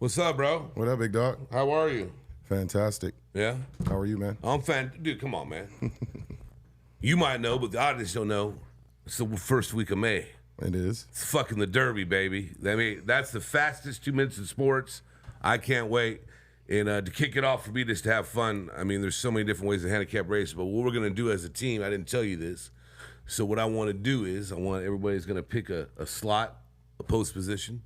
What's up, bro? What up, big dog? How are you? Fantastic. Yeah? How are you, man? I'm dude, come on, man. You might know, but the audience don't know. It's the first week of May. It is. It's fucking the Derby, baby. I mean, that's the fastest 2 minutes in sports. I can't wait. And to kick it off for me just to have fun, I mean, there's so many different ways to handicap race, but what we're going to do as a team, I didn't tell you this. So what I want to do is everybody's going to pick a slot, a post position,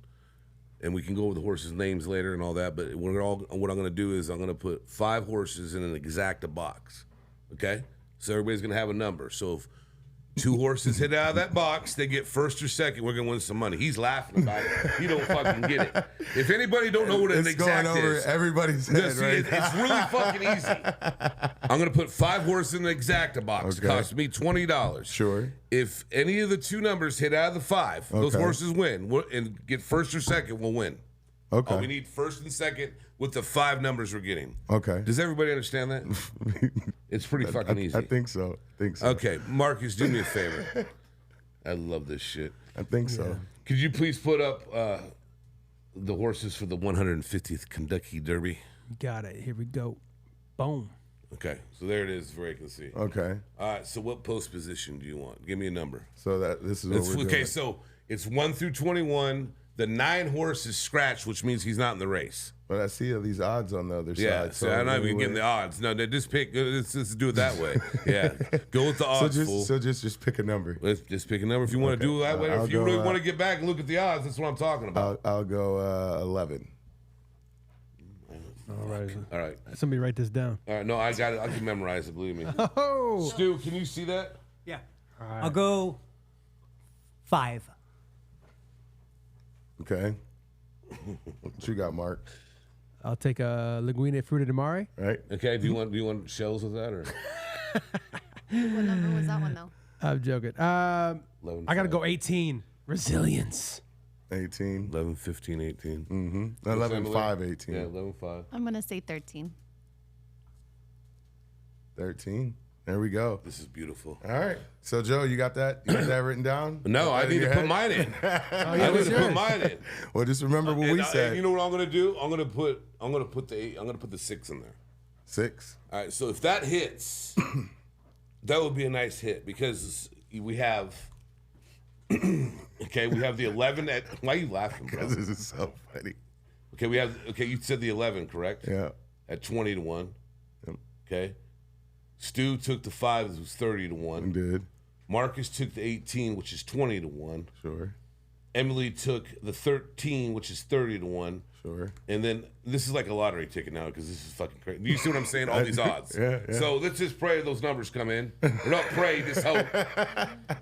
and we can go over the horses' names later and all that, but what I'm going to do is I'm going to put 5 horses in an exacta box, okay? So everybody's going to have a number. So if 2 horses hit out of that box, they get first or second, we're going to win some money. He's laughing about it. He don't fucking get it. If anybody don't know what an exact going over is, everybody's head, right? It's really fucking easy. I'm going to put 5 horses in the exacta box. Okay. It costs me $20. Sure. If any of the 2 numbers hit out of the 5, those horses win. And get first or second, we'll win. Okay. We need first and second with the 5 numbers we're getting. Okay. Does everybody understand that? It's pretty fucking easy. I think so. Okay, Marcus, do me a favor. I love this shit. I think so. Could you please put up the horses for the 150th Kentucky Derby? Got it. Here we go. Boom. Okay, so there it is for you can see. Okay. All right, so what post position do you want? Give me a number. So this is what we're doing. Okay, so it's 1 through 21. The 9 horse is scratched, which means he's not in the race. But I see these odds on the other Yeah, side. so I'm not even getting the odds. No, just pick. Let's do it that way. Yeah, go with the odds, fool. So just pick a number. Let's just pick a number if you want to do it that way. If you really want to get back and look at the odds, that's what I'm talking about. I'll go 11. All right. Somebody write this down. All right. No, I got it. I can memorize it. Believe me. Oh. Stu, can you see that? Yeah. Right. I'll go 5. Okay. What you got, Mark? I'll take a Linguine Fruta de Mare. Right. Okay. Do you want shells with that or? What number was that one though? I'm joking. I got to go 18. Resilience. 18. 11, 15, 18. Mm-hmm. 11, 5, 18. Yeah, 11, 5. I'm gonna say 13. 13. There we go. This is beautiful. All right. So, Joe, you got that? You got that written down? No, I need to put mine in. I need to put mine in. Well, just remember what we said. You know what I'm gonna do? I'm gonna put the 8. I'm gonna put the 6 in there. 6. All right. So if that hits, that would be a nice hit because we have. Okay, we have the 11 at. Why are you laughing, bro? Because this is so funny. Okay, we have. Okay, you said the 11, correct? Yeah. At 20 to 1. Yep. Okay. Stu took the 5, it was 30 to 1. Did. Marcus took the 18, which is 20 to 1. Sure. Emily took the 13, which is 30 to 1. Sure. And then this is like a lottery ticket now because this is fucking crazy. Do you see what I'm saying? All these odds. Yeah. So let's just pray those numbers come in. Or not pray, just hope.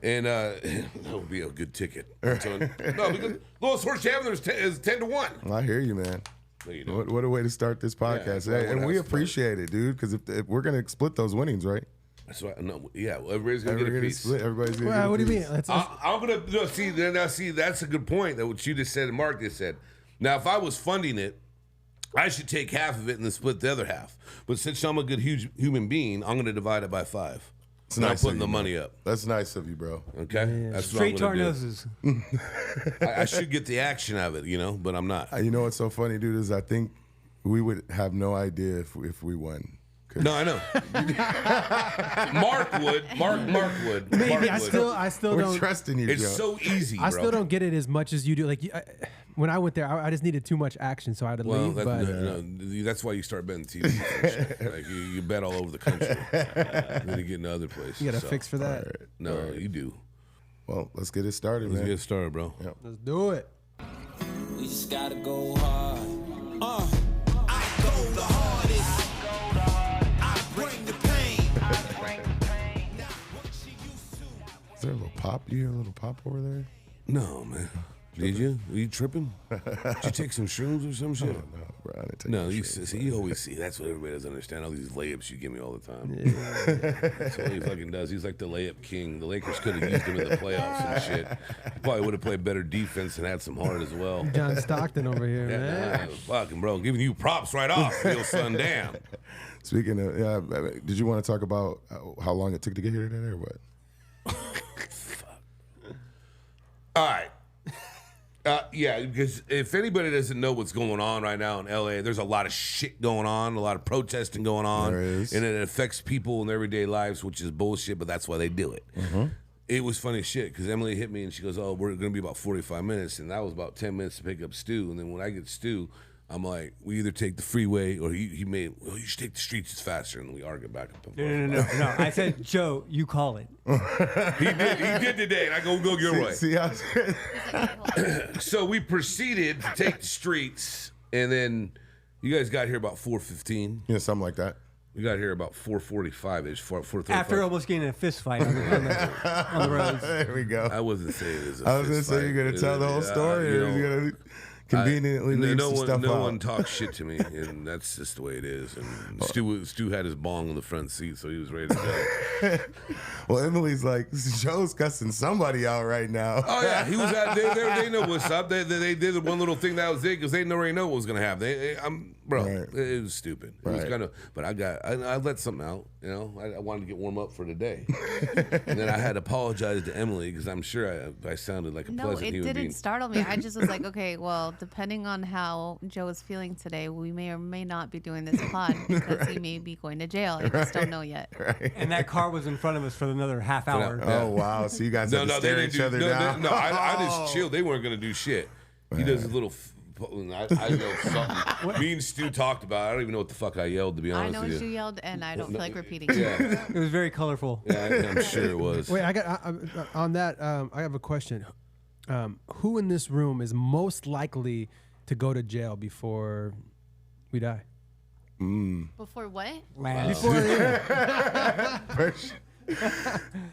And that would be a good ticket. I'm telling you. No, because lowest horse you have there is 10 to 1. Well, I hear you, man. No, you don't. What a way to start this podcast. Yeah, and we appreciate it, dude, because if we're going to split those winnings, right? That's right. No, yeah, well, everybody's going to get a piece. Everybody's going to get a What do you piece. mean? I'm going to see, that's a good point that what you just said and Mark just said. Now, if I was funding it, I should take half of it and then split the other half. But since I'm a good human being, I'm going to divide it by 5. It's I'm nice putting of the you, money bro. up. That's nice of you, bro. Okay? Yeah. That's Straight to what I'm our gonna do. noses. I should get the action of it, but I'm not. You know what's so funny, dude, is I think we would have no idea if we won. No, I know. Mark would. Mark would. Maybe Mark I would. still We're don't. trusting you, It's Joe. so easy, bro. I still don't get it as much as you do. Like when I went there, I just needed too much action, so I had to Well, leave. that's why you start betting TV. and shit. Like you bet all over the country. Then you get into other places. You got a fix for that. Right. No, you do. Well, let's get it started, Let's man. get started, bro. Yep. Let's do it. We just gotta go hard. I go the hardest. I bring the pain. Is there a little pop? You hear a little pop over there? No, man. Did you? Are you tripping? Did you take some shrooms or some shit? No, bro. I didn't take No, no you shit. see, you always see. That's what everybody doesn't understand. All these layups you give me all the time. That's what he fucking does. He's like the layup king. The Lakers could have used him in the playoffs and shit. He probably would have played better defense and had some heart as well. John Stockton over here, man. Fucking bro, giving you props right off, real son. Damn. Speaking of, did you want to talk about how long it took to get here today or what? All right. Yeah, because if anybody doesn't know what's going on right now in LA, there's a lot of shit going on, a lot of protesting going on, There is. and it affects people in their everyday lives, which is bullshit, but that's why they do it. It was funny shit because Emily hit me and she goes, "Oh, we're going to be about 45 minutes," and that was about 10 minutes to pick up Stu. And then when I get Stu, I'm like, we either take the freeway or he made, well, you should take the streets, it's faster, and we argue back and forth. No. I said, Joe, you call it. He did today, and I go Gilroy. See how So we proceeded to take the streets, and then you guys got here about 4:15. yeah, something like that. We got here about 4:45 ish, 4:35. After almost getting in a fist fight on the roads. There we go. I wasn't saying it was a I was gonna fist say fight. you're gonna tell the whole story, you or know, you're gonna conveniently leave no some one, stuff no out. one talks shit to me, and that's just the way it is. And Stu had his bong in the front seat, so he was ready to go. Well, Emily's like, Joe's cussing somebody out right now. Oh yeah, he was out there. They know what's up. They did one little thing that was it because they already know what was gonna happen. Bro, Right. it was stupid. It was Right. kind of, but I let something out. You know, I wanted to get warm up for today, and then I had to apologize to Emily because I'm sure I sounded like a No, pleasant it human didn't being. startle me. I just was like, okay, well, depending on how Joe is feeling today, we may or may not be doing this pod because he may be going to jail. I just don't know yet. And that car was in front of us for another half hour. Oh wow! So you guys had to they stare didn't each other down. No, I just chilled. They weren't gonna do shit. He does his little. I yelled something. Me and Stu talked about it. I don't even know what the fuck I yelled, to be I honest know with what you you. yelled, and I don't feel like repeating it. Yeah, It was very colorful. yeah, I'm sure it was. Wait, on that. I have a question. Who in this room is most likely to go to jail before we die? Before what? Lance.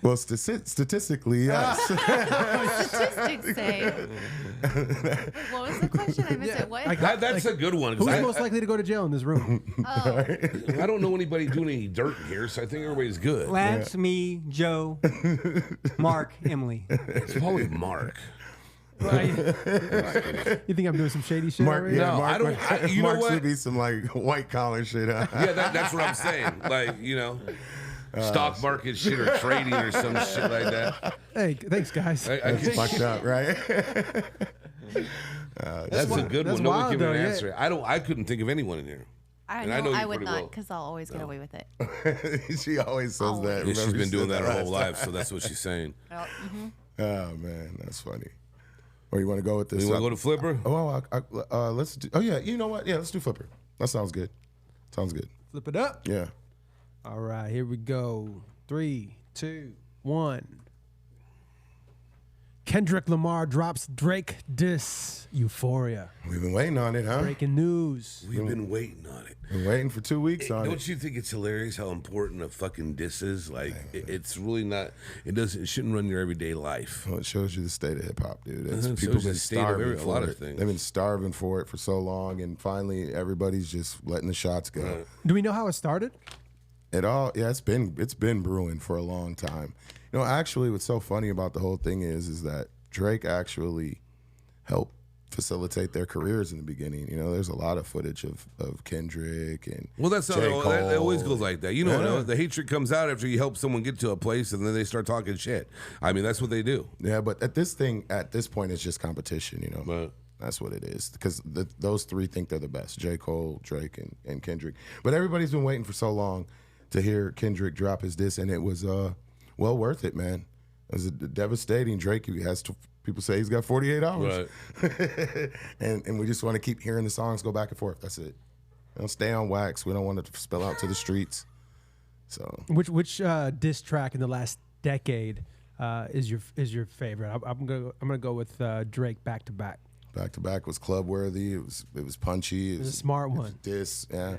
Well, statistically, yes. Statistics say. What was the question? I missed it. What? That's a good one. 'cause Who's I, most likely to go to jail in this room? Oh, I don't know anybody doing any dirt in here, so I think everybody's good. Lance, me, Joe, Mark, Emily. It's probably Mark. You think I'm doing some shady shit Mark, already? yeah, No, Mark, I don't- you know Mark what? should be some like white collar shit. Huh? Yeah, that's what I'm saying. Like, stock market shit or trading or some shit like that. Hey, thanks, guys. That's fucked up, right? That's a good that's one. No one wild, give me an though, yeah. answer. I couldn't think of anyone in here. I And I know know you I would pretty not well. because I'll always get away with it. She always says that. Yeah, she's Remember, been she doing said that her whole last life, so that's what she's saying. Oh, Oh man, that's funny. Or you want to go with this? You want to go to Flipper? Oh, let's do. Oh yeah, you know what? Yeah, let's do Flipper. That sounds good. Sounds good. Flip it up. Yeah. All right, here we go. 3, 2, 1. Kendrick Lamar drops Drake diss Euphoria. We've been waiting on it, huh? Breaking news. We've been waiting on it. Been waiting for 2 weeks on Don't it. you think it's hilarious how important a fucking diss is? Like, it's really not. It shouldn't run your everyday life. Well, it shows you the state of hip hop, dude. It's, It people shows you been the state of starving a for lot of it. things. They've been starving for it for so long, and finally everybody's just letting the shots go. Do we know how it started? Yeah, it's been brewing for a long time. You know, actually, what's so funny about the whole thing is that Drake actually helped facilitate their careers in the beginning. You know, there's a lot of footage of Kendrick and Well, that's not. J. That always Cole. goes like that. You know, the hatred comes out after you help someone get to a place, and then they start talking shit. I mean, that's what they do. Yeah, but at this point, it's just competition. You know, Right. that's what it is. Because those three think they're the best: J. Cole, Drake, and Kendrick. But everybody's been waiting for so long to hear Kendrick drop his diss, and it was well worth it, man. It was devastating. Drake people say he's got 48 hours, Right. and we just want to keep hearing the songs go back and forth. That's it. Don't stay on wax. We don't want it to spill out to the streets. So Which diss track in the last decade is your favorite? I'm gonna go with Drake back to back. back to back was club worthy. It was punchy. It was a smart one. Diss, yeah.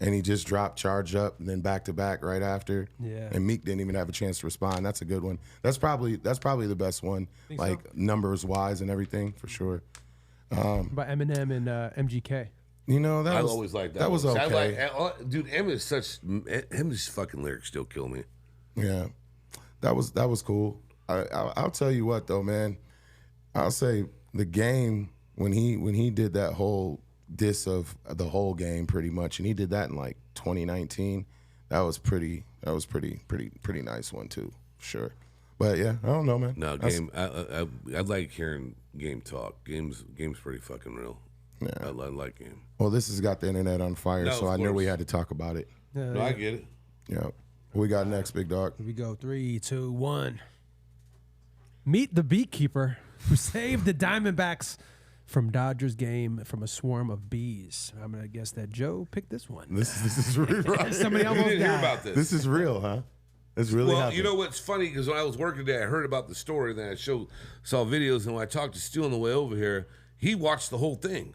And he just dropped Charge Up and then back to back right after. Yeah. And Meek didn't even have a chance to respond. That's a good one. That's probably the best one, like numbers wise and everything for sure. By Eminem and MGK. You know that I was always like that. That was one. okay. Dude, Emma's fucking lyrics still kill me. Yeah, that was cool. I'll tell you what though, man. I'll say the Game when he did that whole diss of the whole Game pretty much, and he did that in like 2019. That was pretty nice one too, for sure. But yeah, I don't know, man. No, game. I like hearing game talk. Game's pretty fucking real. Yeah. I like game. Well, this has got the internet on fire, No, so of I knew course. we had to talk about it. No, I get it. Yeah. What we got next, big dog? Here we go. 3, 2, 1. Meet the beekeeper who saved the Diamondbacks from Dodgers game from a swarm of bees. I'm gonna guess that Joe picked this one. This is real. Somebody You almost didn't hear died. about this. This is real, huh? It's really Well, happening. you know what's funny? Because when I was working there, I heard about the story. Then I saw videos, and when I talked to Stu on the way over here, he watched the whole thing.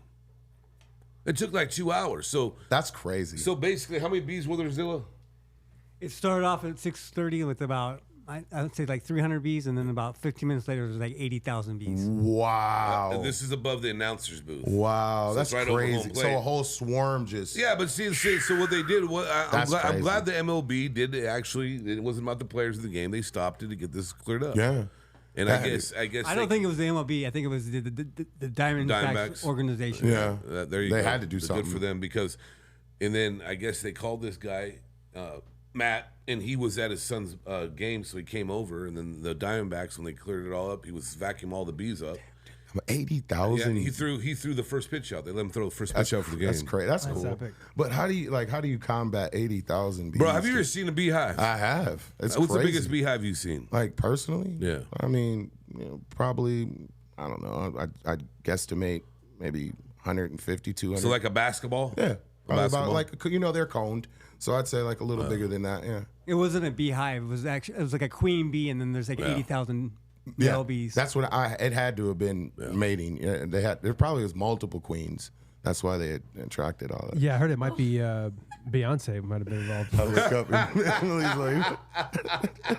It took like 2 hours. So That's crazy. So basically, how many bees were there, Zilla? It started off at 6:30 with about I would say like 300 bees, and then about 15 minutes later, there's like 80,000 bees. Wow. This is above the announcer's booth. Wow, So that's it's right over home crazy. plate. So a whole swarm just. Yeah, but see, so what they did, I'm That's glad crazy. the MLB did actually. It wasn't about the players of the game. They stopped it to get this cleared up. Yeah. And I guess I don't think it was the MLB. I think it was the Diamondbacks Diamondbacks. organization. Yeah. There you They go. had to do Good something. for them because, and then I guess they called this guy Matt, and he was at his son's game, so he came over, and then the Diamondbacks, when they cleared it all up, he was vacuuming all the bees up. 80,000. Yeah, he threw the first pitch out. They let him throw the first pitch out for the game. That's crazy. That's cool. epic. But how do you combat 80,000 bees? Bro, have you ever seen a beehive? I have. It's What's crazy. the biggest beehive you've seen? Like personally? Yeah. I mean, probably. I don't know. I'd guesstimate maybe 150, 200. So like a basketball? yeah, probably about basketball? like they're coned. So I'd say like a little bigger than that. Yeah. It wasn't a beehive. It was like a queen bee, and then there's like 80,000 male bees. That's what it had to have been mating. Yeah, there probably was multiple queens. That's why they had attracted all that. Yeah, I heard it might be Beyonce might have been involved. I look up and Emily's like,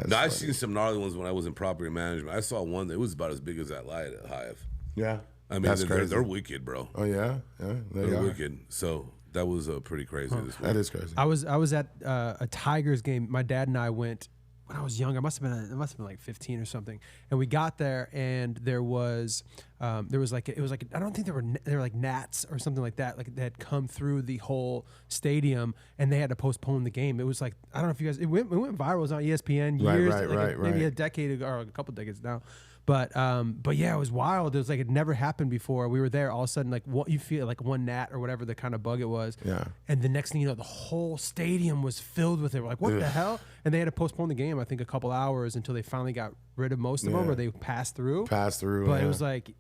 No, I've seen some gnarly ones when I was in property management. I saw one that was about as big as that hive. yeah. I mean, That's they're crazy. wicked, bro. Oh yeah, yeah. They They're are. wicked. So that was pretty crazy this week. That is crazy. I was at a Tigers game. My dad and I went when I was young. It must have been like 15 or something. And we got there, and there was like I don't think they were like gnats or something like that. Like they had come through the whole stadium, and they had to postpone the game. It was like I don't know if you guys it went viral. It was on ESPN years, maybe a decade ago or a couple decades now. But yeah, it was wild. It was like it never happened before. We were there, all of a sudden, like what you feel like one gnat or whatever the kind of bug it was. Yeah. And the next thing you know, the whole stadium was filled with it. We're like, what the hell? And they had to postpone the game, I think, a couple hours until they finally got rid of most of them, or they passed through. But But it was like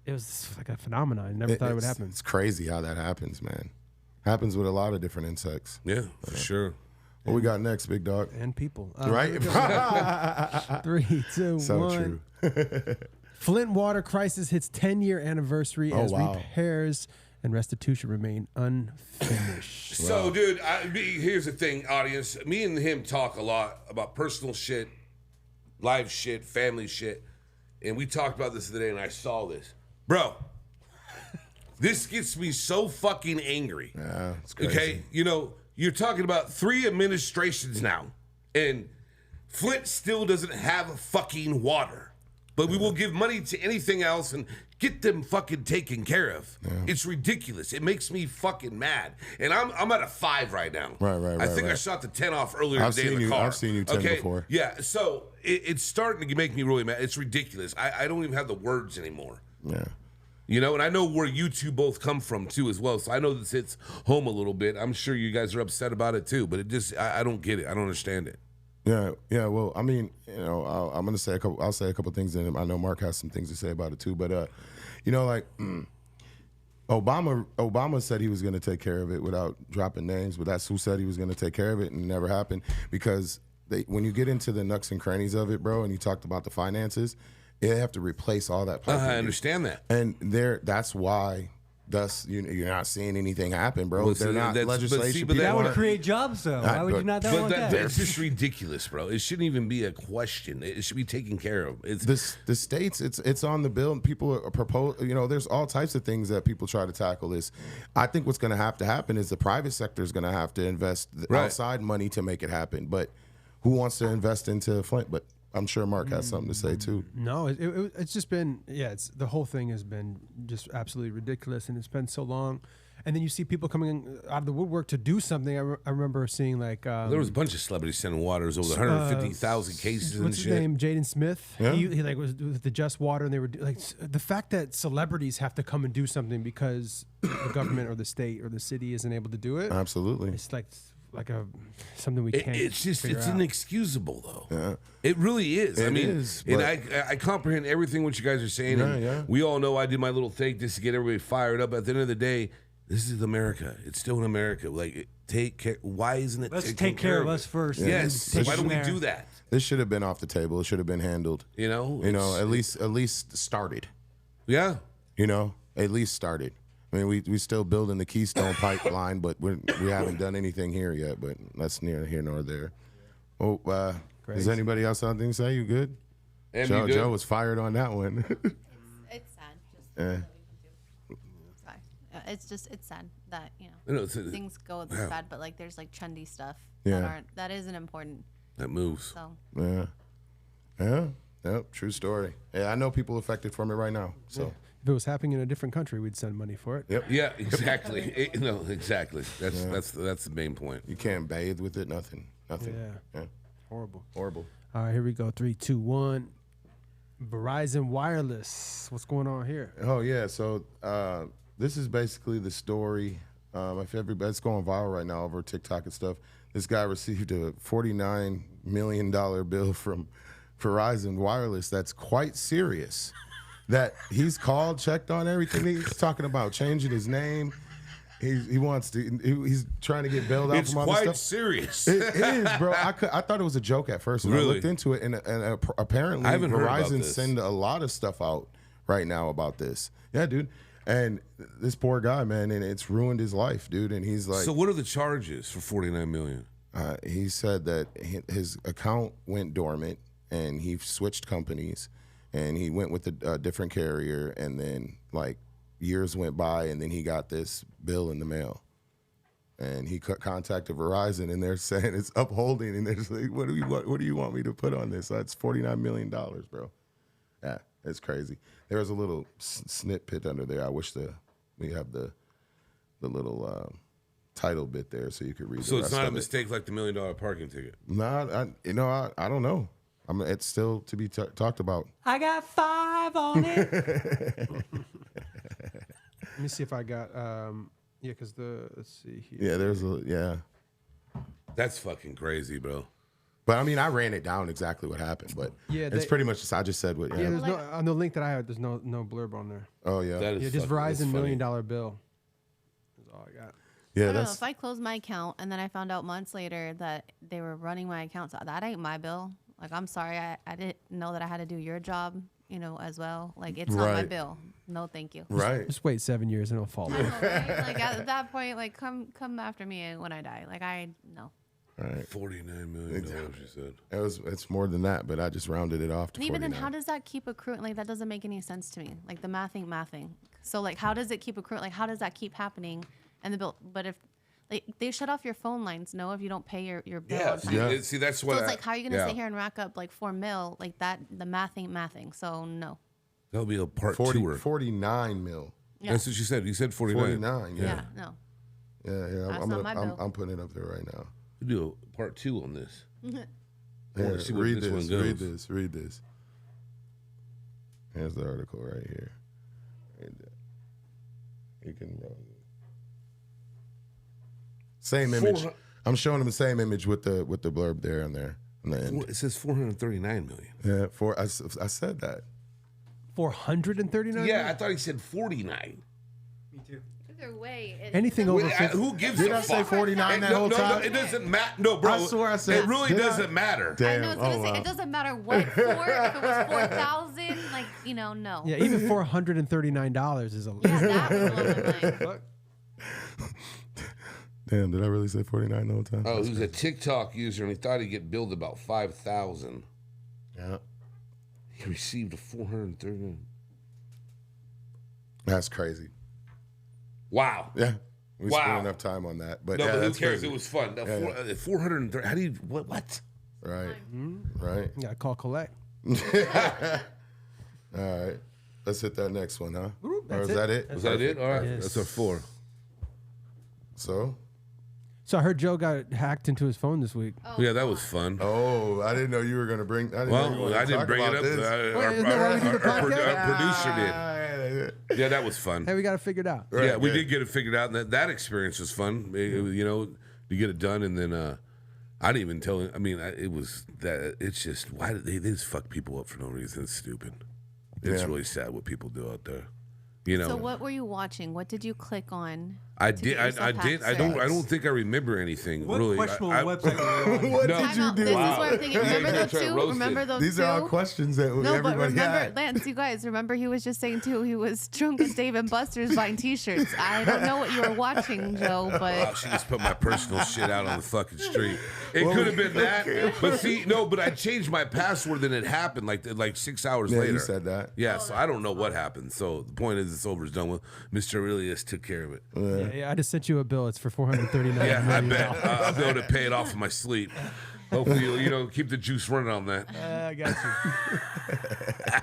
a phenomenon. I never thought it would happen. It's crazy how that happens, man. Happens with a lot of different insects. Yeah, for sure. What we got next, big dog? And people. Right? 3, 2, So 1. true. Flint water crisis hits 10-year anniversary as wow. repairs and restitution remain unfinished. So, dude, here's the thing, audience. Me and him talk a lot about personal shit, live shit, family shit. And we talked about this today, and I saw this. Bro, this gets me so fucking angry. Yeah, it's crazy. Okay? You know, you're talking about 3 administrations now, and Flint still doesn't have fucking water. But we will give money to anything else and get them fucking taken care of. Yeah. It's ridiculous. It makes me fucking mad. And I'm at a 5 right now. Right. I think I shot the 10 off earlier today in the car. I've seen you 10 before. Yeah, so it's starting to make me really mad. It's ridiculous. I don't even have the words anymore. Yeah. You know, and I know where you two both come from too as well. So I know this hits home a little bit. I'm sure you guys are upset about it too, but it just I don't get it. I don't understand it. Yeah. Well, I mean, you know, I'll say a couple things, and I know Mark has some things to say about it too. But you know, like Obama said he was going to take care of it without dropping names, but that's who said he was going to take care of it, and it never happened because when you get into the nooks and crannies of it, bro, and you talked about the finances, they have to replace all that. I understand that, and that's why. Thus, you're not seeing anything happen, bro. Well, They're see, not that's- legislation. but That would people create jobs, though. Why would you not but want that? that's just ridiculous, bro. It shouldn't even be a question. It should be taken care of. It's the states, it's on the bill, and people are propose. You know, there's all types of things that people try to tackle this. I think what's going to have to happen is the private sector is going to have to invest outside money to make it happen. But who wants to invest into Flint? But I'm sure Mark has something to say too. No, it's just been it's the whole thing has been just absolutely ridiculous, and it's been so long. And then you see people coming out of the woodwork to do something. I remember seeing like there was a bunch of celebrities sending water. It was over 150,000 cases and what's shit. his name? Jaden Smith. Yeah. He like was with the Just Water, and they were like the fact that celebrities have to come and do something because the government or the state or the city isn't able to do it. Absolutely. It's like a something we can't. It's just figure it's out. inexcusable though. Yeah. It really is. I It mean, is, and but- I comprehend everything what you guys are saying. Yeah, and yeah. We all know I did my little thing just to get everybody fired up. At the end of the day, this is America. It's still in America. Like, take care. Why isn't it? Let's taken take care of it? us first. Yes. and take Why it don't from we there. do that? This should have been off the table. It should have been handled. You know. At least started. Yeah. At least started. I mean, we still building the Keystone Pipeline, but we haven't done anything here yet. But that's neither here nor there. Oh, does anybody else have anything to say? You good? And Joe, you good? Joe was fired on that one. It's sad. Just Yeah. sorry. It's sad that things go this yeah. bad, but like there's like trendy stuff Yeah. that isn't important. That moves. So Yeah. Yep. True story. Yeah, I know people affected from it right now. So. If it was happening in a different country, we'd send money for it. Yep. Yeah. Exactly. Exactly. That's the main point. You can't bathe with it. Nothing. Yeah. Yeah. Horrible. Horrible. All right, here we go. 3, 2, 1. Verizon Wireless. What's going on here? Oh yeah. So this is basically the story. If everybody's going viral right now over TikTok and stuff, this guy received a $49 million bill from Verizon Wireless. That's quite serious. That he's called, checked on everything. He's talking about changing his name. He wants to. He's trying to get bailed out It's from all this quite stuff. serious. It is, bro. I thought it was a joke at first, and I Really? looked into it, and apparently I haven't heard about Verizon this. send a lot of stuff out right now about this. Yeah, dude. And this poor guy, man, and it's ruined his life, dude. And he's like, So what are the charges for $49 million? he said that his account went dormant, and he switched companies, and he went with a different carrier, and then like years went by, and then he got this bill in the mail. And he contacted Verizon, and they're saying it's upholding, and they're just like, "What do you want me to put on this?" So it's $49 million, bro. Yeah, it's crazy. There was a little snippet under there. I wish we have the little title bit there so you could read. So the it's rest not a of it. mistake like the $1 million parking ticket. No, I don't know. It's still to be talked about. I got 5 on it. Let me see if I got because let's see here. Yeah. That's fucking crazy, bro. But I mean, I ran it down exactly what happened. But Yeah, it's pretty much just I just said what. Yeah, Yeah. there's no on the link that I have. There's no blurb on there. Oh yeah. That is Yeah, just fucking- that's Verizon $1 funny. million bill. That's all I got. Yeah, I don't know, that's if I closed my account and then I found out months later that they were running my account, so that ain't my bill. Like, I'm sorry, I didn't know that I had to do your job, as well. Like, it's not my Right. bill. No, thank you. right. Just wait 7 years and it'll fall I off. know, right? Like, at that point, like, come after me when I die. Like, no. Right. $49 million, she said. It's more than that, but I just rounded it off to And even then, 49. how does that keep accruing? Like, that doesn't make any sense to me. Like, the mathing. So, like, how does it keep accruing? Like, how does that keep happening? And the bill, but if, like, they shut off your phone lines, if you don't pay your bill Yeah, on time. Yeah. see, that's So what it's like, how are you gonna yeah. sit here and rack up like $4 million? Like that, the math ain't mathing. So no. That'll be a part 49 mil. Yeah. That's what you said. You said 49. 49, yeah. Yeah. No. Yeah. That's not my bill. I'm putting it up there right now. We do a part 2 on this. Here, wanna see where read this this, one read goes. this, read this. Here's the article right here. Read that. You can run. Same image. 400 I'm showing them the same image with the blurb there on there on the end. It says 439 million. Yeah, I said that. 439. Yeah, I thought he said 49. Me too. Either way, Anything over Wait, 50. who gives Did a I say fuck? 49 that no, whole no, time? No, it doesn't matter. No, bro. I swear I said- it really did I? doesn't matter. I Damn. know it's gonna Oh, say wow. it doesn't matter what for. If it was 4,000, like no. Yeah, even $439 is a lot. Yeah, that was a little bit. Damn, did I really say 49 the whole time? Oh, he was a TikTok user and he thought he'd get billed about 5,000. Yeah. He received a 430. That's crazy. Wow. Yeah. We Wow. spent enough time on that. But No, yeah, but who that's cares? crazy. It was fun. Yeah, 430. How do you what? Right. Right. You gotta call collect. All right. Let's hit that next one, huh? Or that's is that it? Was that it? All right, Yes. that's our 4. So? So I heard Joe got hacked into his phone this week. Yeah, that was fun. Oh, I didn't know you were going to bring. Well, I didn't bring it up. Isn't that why we do the podcast? Our producer did. Yeah, that was fun. Hey, we got it figured out. Right, Yeah, we good. did get it figured out, and that experience was fun. You know, to get it done, and then I didn't even tell him. I mean, it was that. It's just why did they just fuck people up for no reason? It's stupid. It's Yeah. really sad what people do out there. You know. So what were you watching? What did you click on? I to did. get yourself I did. I hacked? don't think I remember anything What really. questionable I- website were you on? What No. did Time you out. do? This Wow. is what I'm thinking. Yeah, Remember you're those trying to two? roast Remember it. those These two? are all questions that No, but everybody remember, had. Lance, you guys, remember he was just saying too, he was drunk as Dave and Buster's buying T-shirts. I don't know what you were watching, Joe, Wow, but she just put my personal shit out on the fucking street. It could have been that, but see, no, but I changed my password, then it happened like 6 hours Yeah, later. you said that. Yeah, so I don't know what happened. So the point is, it's over, it's done with. Mr. Aurelius took care of it. Yeah, I just sent you a bill. It's for $439. Yeah, I bet I'll be able to pay it off in my sleep. Hopefully, you'll keep the juice running on that. I got you.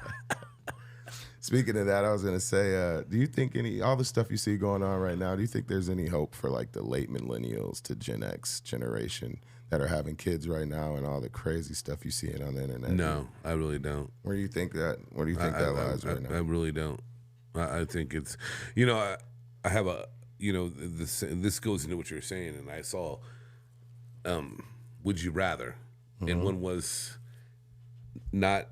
Speaking of that, I was gonna say, do you think all the stuff you see going on right now? Do you think there's any hope for like the late millennials to Gen X generation that are having kids right now and all the crazy stuff you see on the internet? No, I really don't. Where do you think that lies right now? I really don't. I think it's, I have a, this goes into what you're saying, and I saw, Would You Rather, and one was not,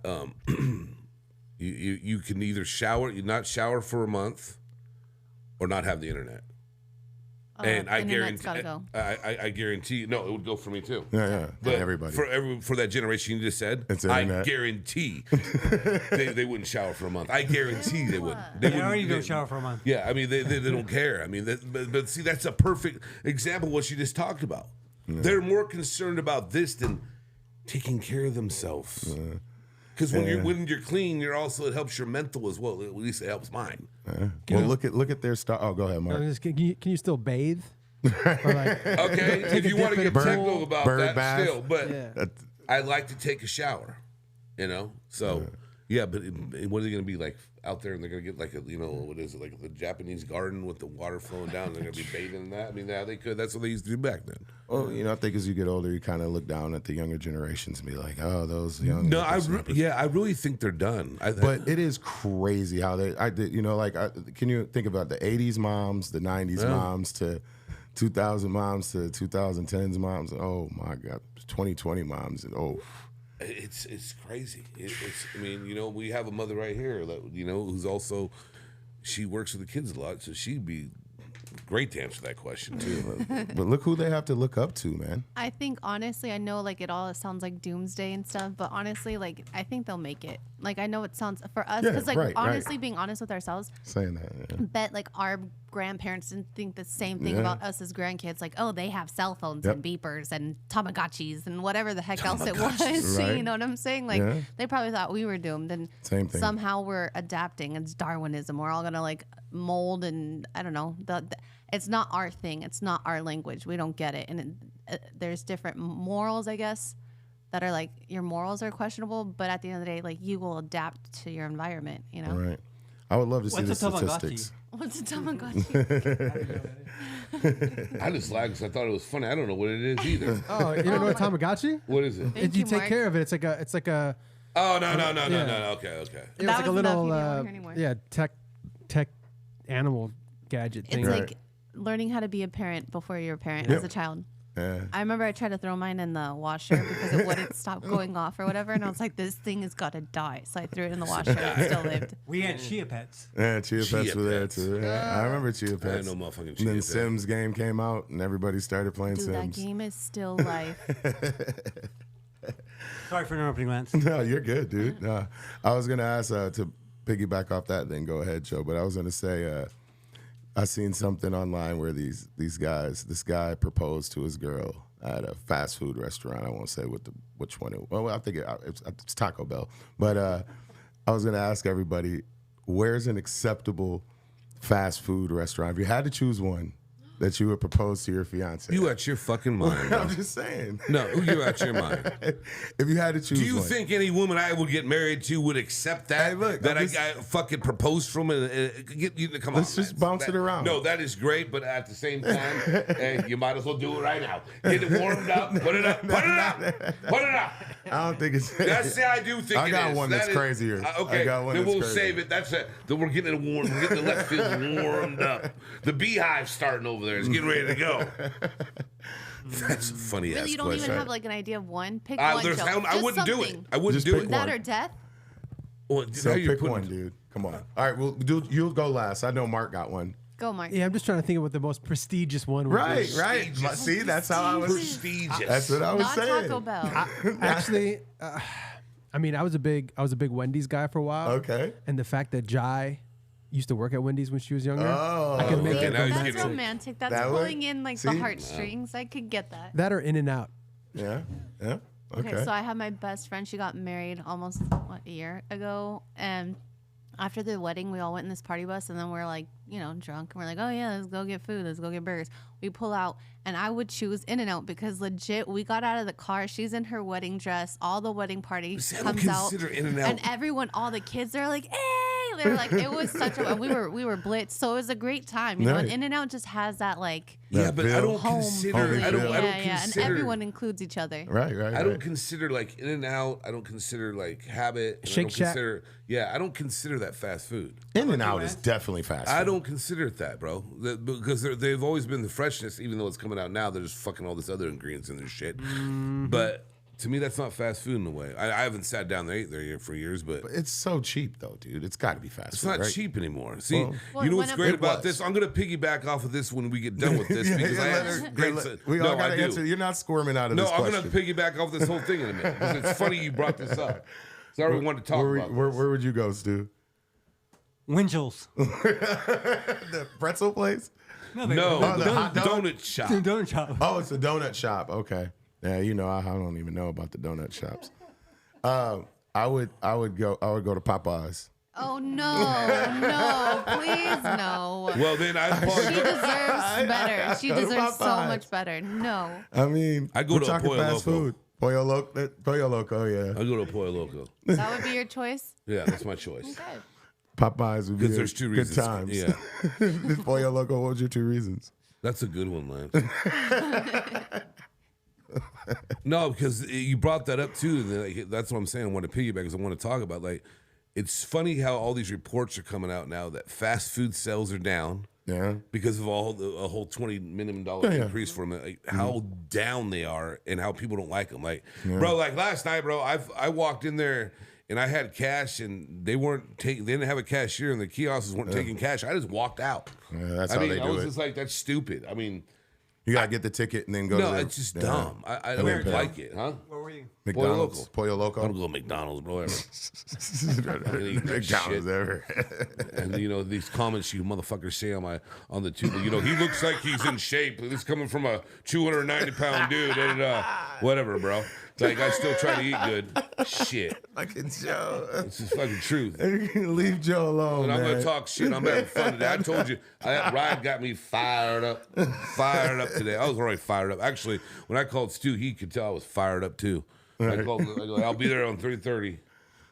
you can either not shower for a month, or not have the internet. And I internet's guarantee, gotta go. I guarantee, no, it would go for me too. Yeah, But everybody. for that generation you just said, It's I internet. guarantee they wouldn't shower for a month. I guarantee they wouldn't. They already don't shower for a month. Yeah, I mean they don't care. I mean, but see, that's a perfect example of what she just talked about. They're more concerned about this than taking care of themselves. Because when you're clean, it helps your mental as well. At least it helps mine. Well, look at their start. Oh, go ahead, Mark. Can you still bathe? Or like, Okay, if you want to get dip in a technical pool, about bird that, bath. still, but Yeah. I like to take a shower. So yeah, but what are they going to be like out there? And they're going to get like what is it, like the Japanese garden with the water flowing down? And they're going to be bathing in that. I mean, yeah, they could. That's what they used to do back then. Well, I think as you get older, you kind of look down at the younger generations and be like, oh, those young. No, I whippersnappers. really think they're done. But it is crazy how can you think about the 80s moms, the 90s moms to 2000 moms to 2010s moms? Oh my God, 2020 moms. And It's crazy. I mean, we have a mother right here, who's also, she works with the kids a lot, so she'd be great to answer that question too. but look who they have to look up to, man. I think honestly, I know like it sounds like doomsday and stuff, but honestly, like I think they'll make it. Like I know it sounds for us, Yeah, because like right. honestly, being honest with ourselves, Saying that. Yeah. bet like our grandparents didn't think the same thing Yeah. about us as grandkids. Like, oh, they have cell phones Yep. and beepers and Tamagotchis and whatever the heck else it was. Right. You know what I'm saying? Like Yeah. they probably thought we were doomed, and Same thing. somehow we're adapting. It's Darwinism. We're all gonna like mold, and I don't know. It's not our thing. It's not our language. We don't get it, and there's different morals, I guess, that are like your morals are questionable, but at the end of the day, like you will adapt to your environment. Right. I would love to see the What's a Tamagotchi? statistics. What's a Tamagotchi? I just laughed because I thought it was funny. I don't know what it is either. oh, you don't know what Tamagotchi? What is it? Thank You you, take Mark. care of it. It's like a Oh, no. Yeah. Okay. it's That like a was enough. little You don't want to hear anymore. tech animal gadget It's thing. like learning how to be a parent before you're a parent Yep. as a child. Yeah. I remember I tried to throw mine in the washer because it wouldn't stop going off or whatever, and I was like, "This thing has got to die." So I threw it in the washer, and it still lived. We had Chia Pets. Yeah, Chia Chia Pets were there Pets. too. Yeah, I remember Chia I Pets. ain't no motherfucking And Chia then Pet. Sims game came out, and everybody started playing Dude, that Sims. game is still life. Sorry for interrupting, Lance. No, you're good, dude. No, I was gonna ask to piggyback off that. Then go ahead, Joe. But I was gonna say, I seen something online where this guy proposed to his girl at a fast food restaurant. I won't say which one. I think it's Taco Bell. But I was gonna ask everybody, where's an acceptable fast food restaurant? If you had to choose one, that you would propose to your fiance? You out your fucking mind, bro. I'm just saying. No, you out your mind. If you had to choose Do you one. think any woman I would get married to would accept that? Hey, look, that I'm I just- got fucking proposed from come Let's on, just man. bounce it around. No, that is great, but at the same time, hey, you might as well do it right now. Get it warmed up, put it up, put it up, put it up. I don't think it's. That's the I do think I it got is. one That that's is- crazier. Okay, I got one then that's we'll crazier. save it. That's it. Then we're getting it warm. We're getting the left field warmed up. The beehive starting over there. It's getting ready to go. That's a funny ass Really, you don't question. even have like an idea of one. Pick one. There's- Joe. I Just wouldn't do it. something. I wouldn't Just do pick it. That one. or death. Well, So now you're pick putting- one, dude. Come on. All right, well, dude, you'll go last. I know Mark got one. Go, Mark. Yeah, I'm just trying to think of what the most prestigious one would Right. be. Prestigious. See, that's how I was. Prestigious. That's what I was Not saying. Taco Bell. Actually, I mean, I was a big Wendy's guy for a while. Okay. And the fact that Jai used to work at Wendy's when she was younger, Oh, I could make okay, it now he's That's getting- romantic. That's That would- pulling in like see? the heartstrings. I could get that. that or In and Out. Yeah. Yeah. Okay, so I had my best friend. She got married almost a year ago, and after the wedding, we all went in this party bus, and then we're like, drunk, and we're like, oh yeah, let's go get food, let's go get burgers. We pull out, and I would choose In-N-Out because legit, we got out of the car. She's in her wedding dress. All the wedding party See, I don't comes out, consider In-N-Out- and everyone, all the kids, they're like, hey. They're like, it was such a. We were blitzed, so it was a great time. And Right. In-N-Out just has that like Yeah, but I feel. don't home. consider. Homey I don't. feel. I don't yeah, consider. and everyone includes each other. Right. I don't consider like In and Out. I don't consider like Habit. And I Shake don't Shack. consider. Yeah, I don't consider that fast food. In and Out is definitely fast. I food. don't consider it that, bro. Because they've always been the freshness, even though it's coming out now. There's fucking all this other ingredients in their shit. But to me, that's not fast food in a way. I haven't sat down there ate there for years, but It's so cheap though, dude. It's got to be fast it's food. not right? cheap anymore. See, Well, you know what's when great it about was. this? I'm gonna piggyback off of this when we get done with this Yeah, because I let have her- great. let- we all no, got I to do. answer. You're not squirming out of No, this I'm question. gonna piggyback off this whole thing in a minute. 'Cause it's funny you brought this up. So I already wanted to talk where, about where, this. where would you go, Stu? Winchell's. The pretzel place? No, the hot dog? donut shop. Donut shop. Oh, it's a donut shop. Okay. Yeah, I don't even know about the donut shops. I would go to Popeyes. Oh no, please no. Well, then I She probably deserves better. She Go to deserves so Popeyes. much better. No. I mean, I go we're to a talking Pollo fast Loco. food. Pollo Loco, yeah. I go to a Pollo Loco. That would be your choice? Yeah, that's my choice. Okay. Popeyes would be Because there's two good reasons. times. Yeah, Pollo Loco, what was your two reasons? that's a good one, Lance. No, because you brought that up too. And like, that's what I'm saying. I want to piggyback because I want to talk about like it's funny how all these reports are coming out now that fast food sales are down. Yeah. Because of a whole $20 minimum Yeah. increase from it, like, how down they are and how people don't like them. Like, bro, like last night, bro, I walked in there and I had cash and they didn't have a cashier and the kiosks weren't taking cash. I just walked out. Yeah, that's I how mean, they I do was it. just like, that's stupid. I mean, You gotta get the ticket and then go no, to the, it's just yeah. dumb. I And then don't pay. like it, huh? Where were you? McDonald's, Pollo I don't Loco. go to McDonald's, bro. Ever. McDonald's shit. ever. And these comments you motherfuckers say on the tube, he looks like he's in shape. This is coming from a 290-pound dude. Da, da, da. Whatever, bro. It's like I still try to eat good. Shit, Fucking Joe. it's just fucking truth. Leave Joe alone, And I'm man. gonna talk shit. I'm having fun today. I told you, that ride got me fired up today. I was already fired up. Actually, when I called Stu, he could tell I was fired up too. I called. I go, I'll be there on 3:30.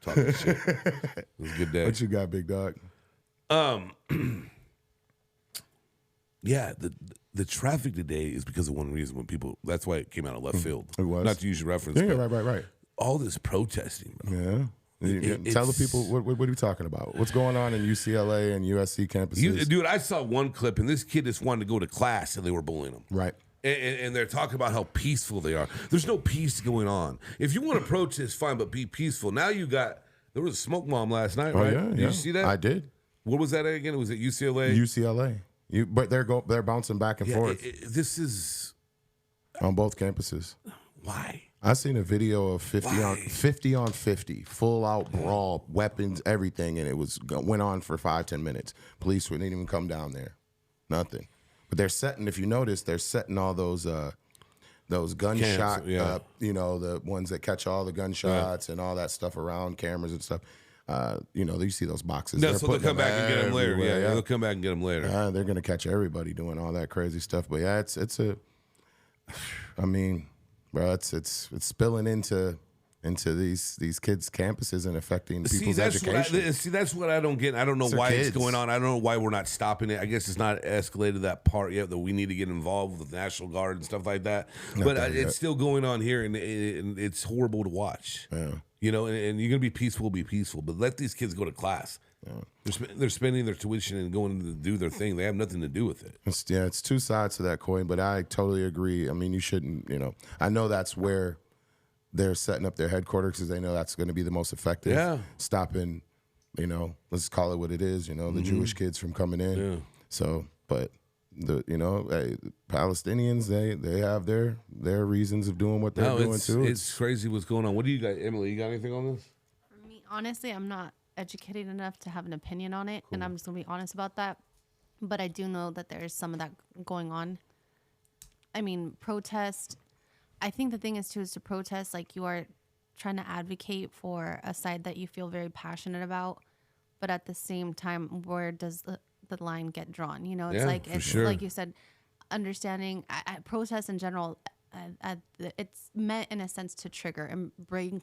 Talking shit. It was a good day. What you got, big dog? Yeah, the traffic today is because of one reason. When people, that's why it came out of left field. It was. Not to use your reference. Yeah, but right. all this protesting, bro. Yeah. Tell the people what are you talking about? What's going on in UCLA and USC campuses? Dude, I saw one clip, and this kid just wanted to go to class, and they were bullying him. Right. And they're talking about how peaceful they are. There's no peace going on. If you want to protest, fine, but be peaceful. Now there was a smoke bomb last night, Oh right? yeah, Did yeah. you see that? I did. What was that again? Was it UCLA? UCLA. But they're bouncing back and Yeah, forth this is on both campuses. why. I seen a video of 50 Why? on 50, full out brawl, weapons, everything, and it went on for 5-10 minutes. Police wouldn't even come down there, nothing. But they're setting. If you notice, they're setting all those gunshot, yeah. the ones that catch all the gunshots and all that stuff around cameras and stuff. You see those boxes. No, They're so they'll putting come back and get them later. everywhere, Yeah, they'll come back and get them later. They're gonna catch everybody doing all that crazy stuff. But yeah, it's a. I mean, bro, it's spilling into these kids' campuses and affecting people's education. That's what I don't get. I don't know why it's going on. I don't know why we're not stopping it. I guess it's not escalated that part yet that we need to get involved with the National Guard and stuff like that. But it's still going on here, and it's horrible to watch. Yeah. You know, and you're gonna be peaceful, but let these kids go to class. Yeah. They're spending their tuition and going to do their thing. They have nothing to do with it. It's two sides to that coin, but I totally agree. I mean, you shouldn't. I know that's where they're setting up their headquarters because they know that's going to be the most effective. Yeah. Stopping, let's call it what it is. The Jewish kids from coming in. Yeah. So, but the Palestinians, they have their reasons of doing what they're doing too. It's crazy what's going on. What do you got, Emily? You got anything on this? For me, honestly, I'm not educated enough to have an opinion on it, and I'm just gonna be honest about that. But I do know that there's some of that going on. I mean, protest. I think the thing is to protest, like you are trying to advocate for a side that you feel very passionate about, but at the same time, where does the line get drawn? It's like you said, understanding protest in general. It's meant in a sense to trigger and bring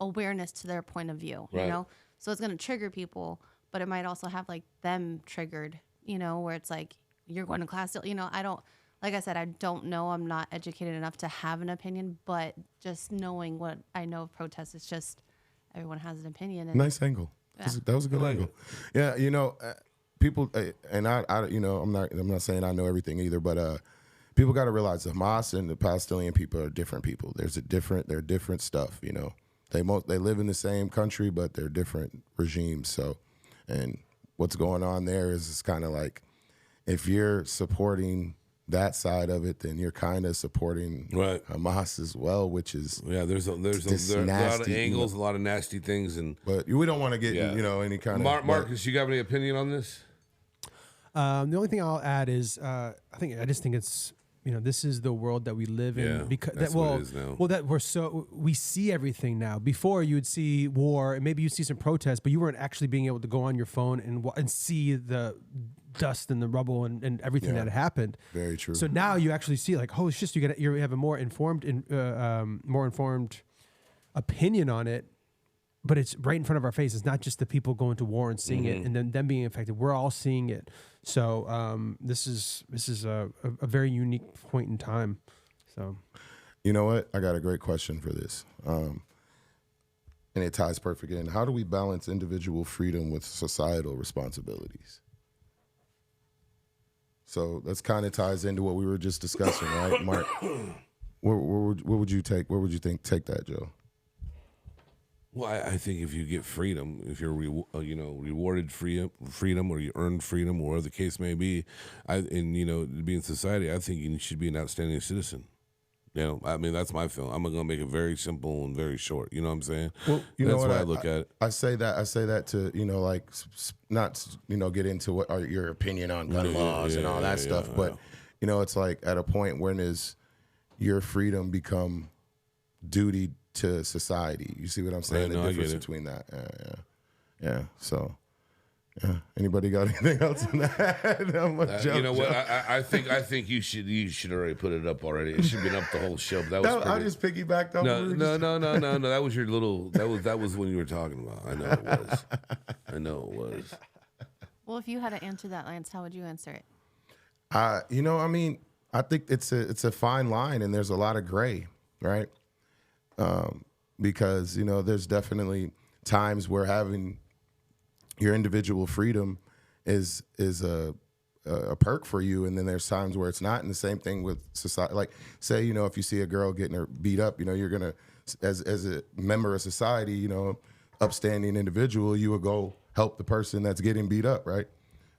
awareness to their point of view. Right. So it's going to trigger people, but it might also have like them triggered. Where it's like you're going to class. I don't. Like I said, I don't know. I'm not educated enough to have an opinion, but just knowing what I know of protests, it's just everyone has an opinion. And nice angle. Yeah. That was a good angle. Yeah, people, and I'm not saying I know everything either, but people got to realize the Hamas and the Palestinian people are different people. They're different stuff. They live in the same country, but they're different regimes. So, and what's going on there is kind of like if you're supporting that side of it, then you're kind of supporting Hamas as well, which is there's a lot of angles, a lot of nasty things, but we don't want to get any kind of Marcus. You got any opinion on this? The only thing I'll add is I just think it's this is the world that we live in because what it is now. Well, that we see everything now. Before you would see war and maybe you'd see some protests, but you weren't actually being able to go on your phone and see the dust and the rubble and everything that happened. Very true. So now you actually see like, holy shit, you have a more informed opinion on it, but it's right in front of our face. It's not just the people going to war and seeing it and then them being affected. We're all seeing it. So this is a very unique point in time. So, you know what? I got a great question for this. And it ties perfectly in. How do we balance individual freedom with societal responsibilities? So that's kind of ties into what we were just discussing, right, Mark? Where would you take that, Joe? Well, I think if you get freedom, if you're rewarded freedom, or you earn freedom, or whatever the case may be, to be in society, I think you should be an outstanding citizen. I mean, that's my feeling. I'm going to make it very simple and very short. You know what I'm saying? Well, that's why I look at it. I say that to, not, get into what are your opinion on gun laws and all that stuff. But, it's like at a point when is your freedom become duty to society. You see what I'm saying? The difference between that. Yeah. So, yeah. Anybody got anything else on that? You know what? I think you should already put it up already. It should have been up the whole show. But that was I just piggybacked off. No. That was your little. That was when you were talking about. I know it was. Well, if you had to answer that, Lance, how would you answer it? I think it's a fine line, and there's a lot of gray, right? Because there's definitely times where having your individual freedom is a perk for you, and then there's times where it's not. And the same thing with society. Like, say, if you see a girl getting her beat up, you're gonna, as a member of society, upstanding individual, you would go help the person that's getting beat up, right?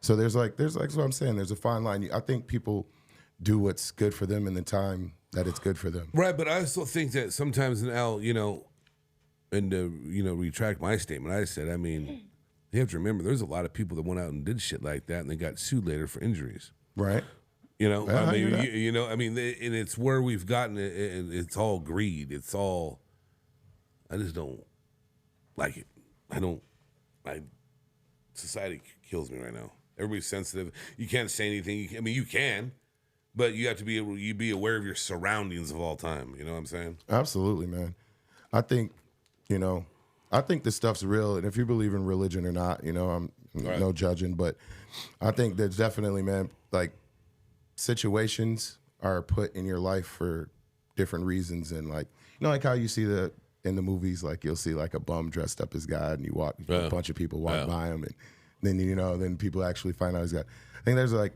So there's like what I'm saying. There's a fine line. I think people do what's good for them in the time that it's good for them. Right, but I also think that sometimes now, and to retract my statement, I said, I mean, you have to remember, there's a lot of people that went out and did shit like that, and they got sued later for injuries. Right. I mean, and it's where we've gotten it, and it's all greed. It's all, I just don't like it. I don't society kills me right now. Everybody's sensitive. You can't say anything. I mean, you can, but you have to be aware of your surroundings of all time. You know what I'm saying? Absolutely, man. I think, I think this stuff's real. And if you believe in religion or not, I'm no judging. But I think there's definitely, man, like situations are put in your life for different reasons. And like, like how you see in the movies, like you'll see like a bum dressed up as God and a bunch of people walk by him. And then, then people actually find out he's God. I think there's like,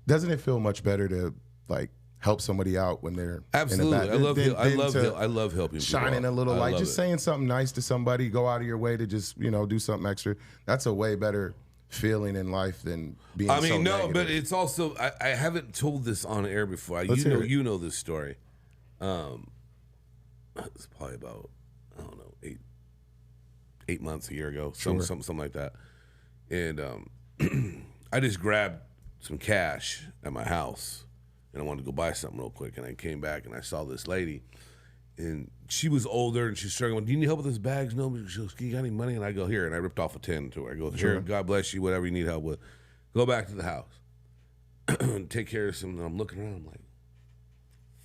doesn't it feel much better to like help somebody out when they're absolutely? In a I love helping people shining out. a little light, just it. saying something nice to somebody, go out of your way to just do something extra. That's a way better feeling in life than being. I mean, so no, negative. but it's also I haven't told this on air before. You know this story. It's probably about I don't know 8 months, a year ago, something like that, and I just grabbed some cash at my house. And I wanted to go buy something real quick. And I came back and I saw this lady. And she was older and she's struggling. Do you need help with those bags? No. She goes, you got any money? And I go, here. And I ripped off a 10 to her. I go, here, God bless you, whatever you need help with. Go back to the house. Take care of some. And I'm looking around. I'm like,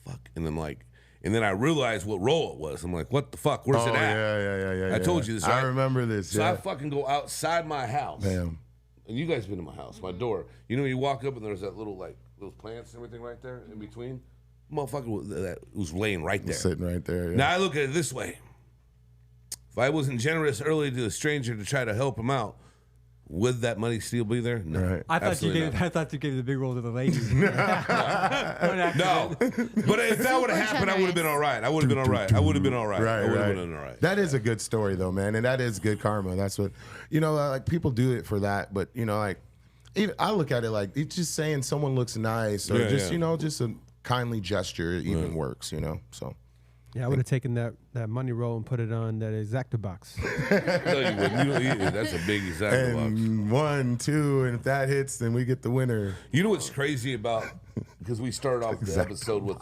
fuck. And I'm like, and then I realized what roll it was. I'm like, what the fuck? Where's it at? Yeah. I told you this, right? I remember this. So I fucking go outside my house. Damn. And you guys been in my house, my door. You walk up and there's that little like those plants and everything right there in between. Motherfucker was laying right there. Sitting right there. Yeah. Now I look at it this way. If I wasn't generous early to the stranger to try to help him out, would that money still be there? No. Right. I thought you absolutely gave the big roll to the lady. No. But if that would have happened, I would have been all right. I would have been all right. I would have been all right. I would have been all right. That is a good story though, man. And that is good karma. That's what, like people do it for that. But, like, even I look at it like it's just saying someone looks nice or just a kindly gesture even works, so. Yeah, I would have taken that money roll and put it on that Exacta box. No, you wouldn't. That's a big Exacta box. And 1, 2, and if that hits, then we get the winner. You know what's crazy about, because we started off the episode with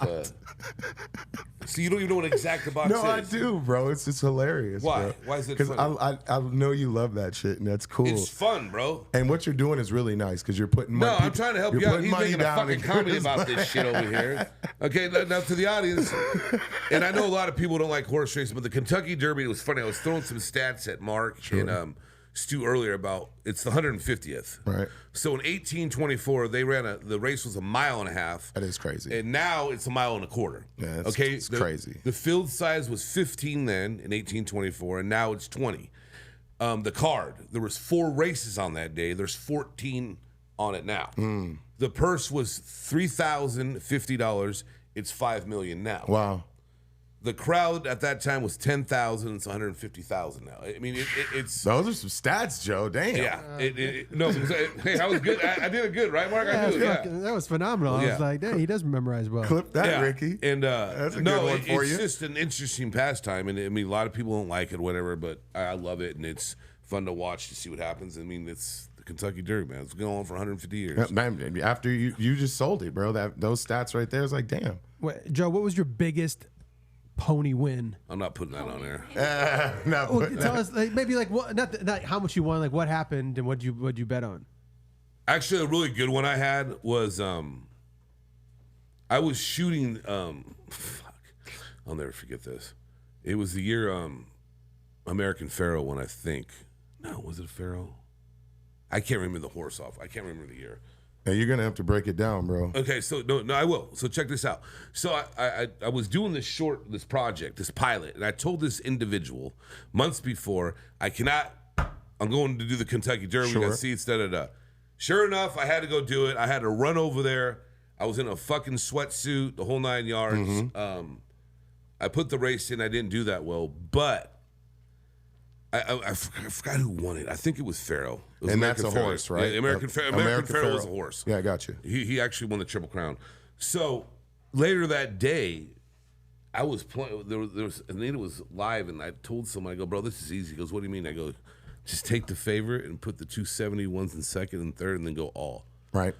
so you don't even know what Exacta box is? No, I do, bro. It's just hilarious. Why? Bro. Why is it Because funny? I know you love that shit, and that's cool. It's fun, bro. And what you're doing is really nice because you're putting money. No, I'm trying to help you out. He's making a fucking comedy about this shit over here. Okay, now to the audience, and I know a lot of people don't like horse racing, but the Kentucky Derby, it was funny. I was throwing some stats at Mark and Stu earlier about it's the 150th. Right. So in 1824, they ran the race was 1.5 miles. That is crazy. And now it's 1.25 miles. Yeah, it's crazy. The field size was 15 then in 1824, and now it's 20. The card, there was 4 races on that day. There's 14 on it now. The purse was $3,050. It's $5 million now. Wow. The crowd at that time was 10,000. It's 150,000 now. I mean, it's those are some stats, Joe. Damn. yeah. No, hey, I was good. I did it good, right, Mark? I did it. That was phenomenal. I Yeah. was like, dang, he does memorize well. Clip that, Ricky. And that's a good one for it's you. just an interesting pastime, and I mean, a lot of people don't like it, whatever, but I love it, and it's fun to watch to see what happens. I mean, it's the Kentucky Derby, man. It's been going on for 150 years. Man, after you just sold it, bro. Those stats right there is like, damn. Wait, Joe, what was your biggest pony win? I'm not putting that on there. Tell us, like, maybe like what, not how much you won, like what happened and what you bet on. Actually, a really good one I had was I was shooting. Fuck, I'll never forget this. It was the year American Pharoah won, I think. No, was it Pharoah? I can't remember the horse off. I can't remember the year. Hey, you're gonna have to break it down, bro. Okay, so no, I will. So check this out. So I was doing this project, this pilot, and I told this individual months before, I'm going to do the Kentucky Derby. We got seats, da-da-da. Sure enough, I had to go do it. I had to run over there. I was in a fucking sweatsuit, the whole 9 yards. I put the race in. I didn't do that well, but I forgot who won it. I think it was Pharaoh. And American that's a Pharoah. horse, right? Yeah, American Pharoah was a horse. Yeah, I got you. He actually won the Triple Crown. So later that day, I was playing. There was Anita was live, and I told someone, I go, bro, this is easy. He goes, what do you mean? I go, just take the favorite and put the 271s in second and third, and then go all. Right.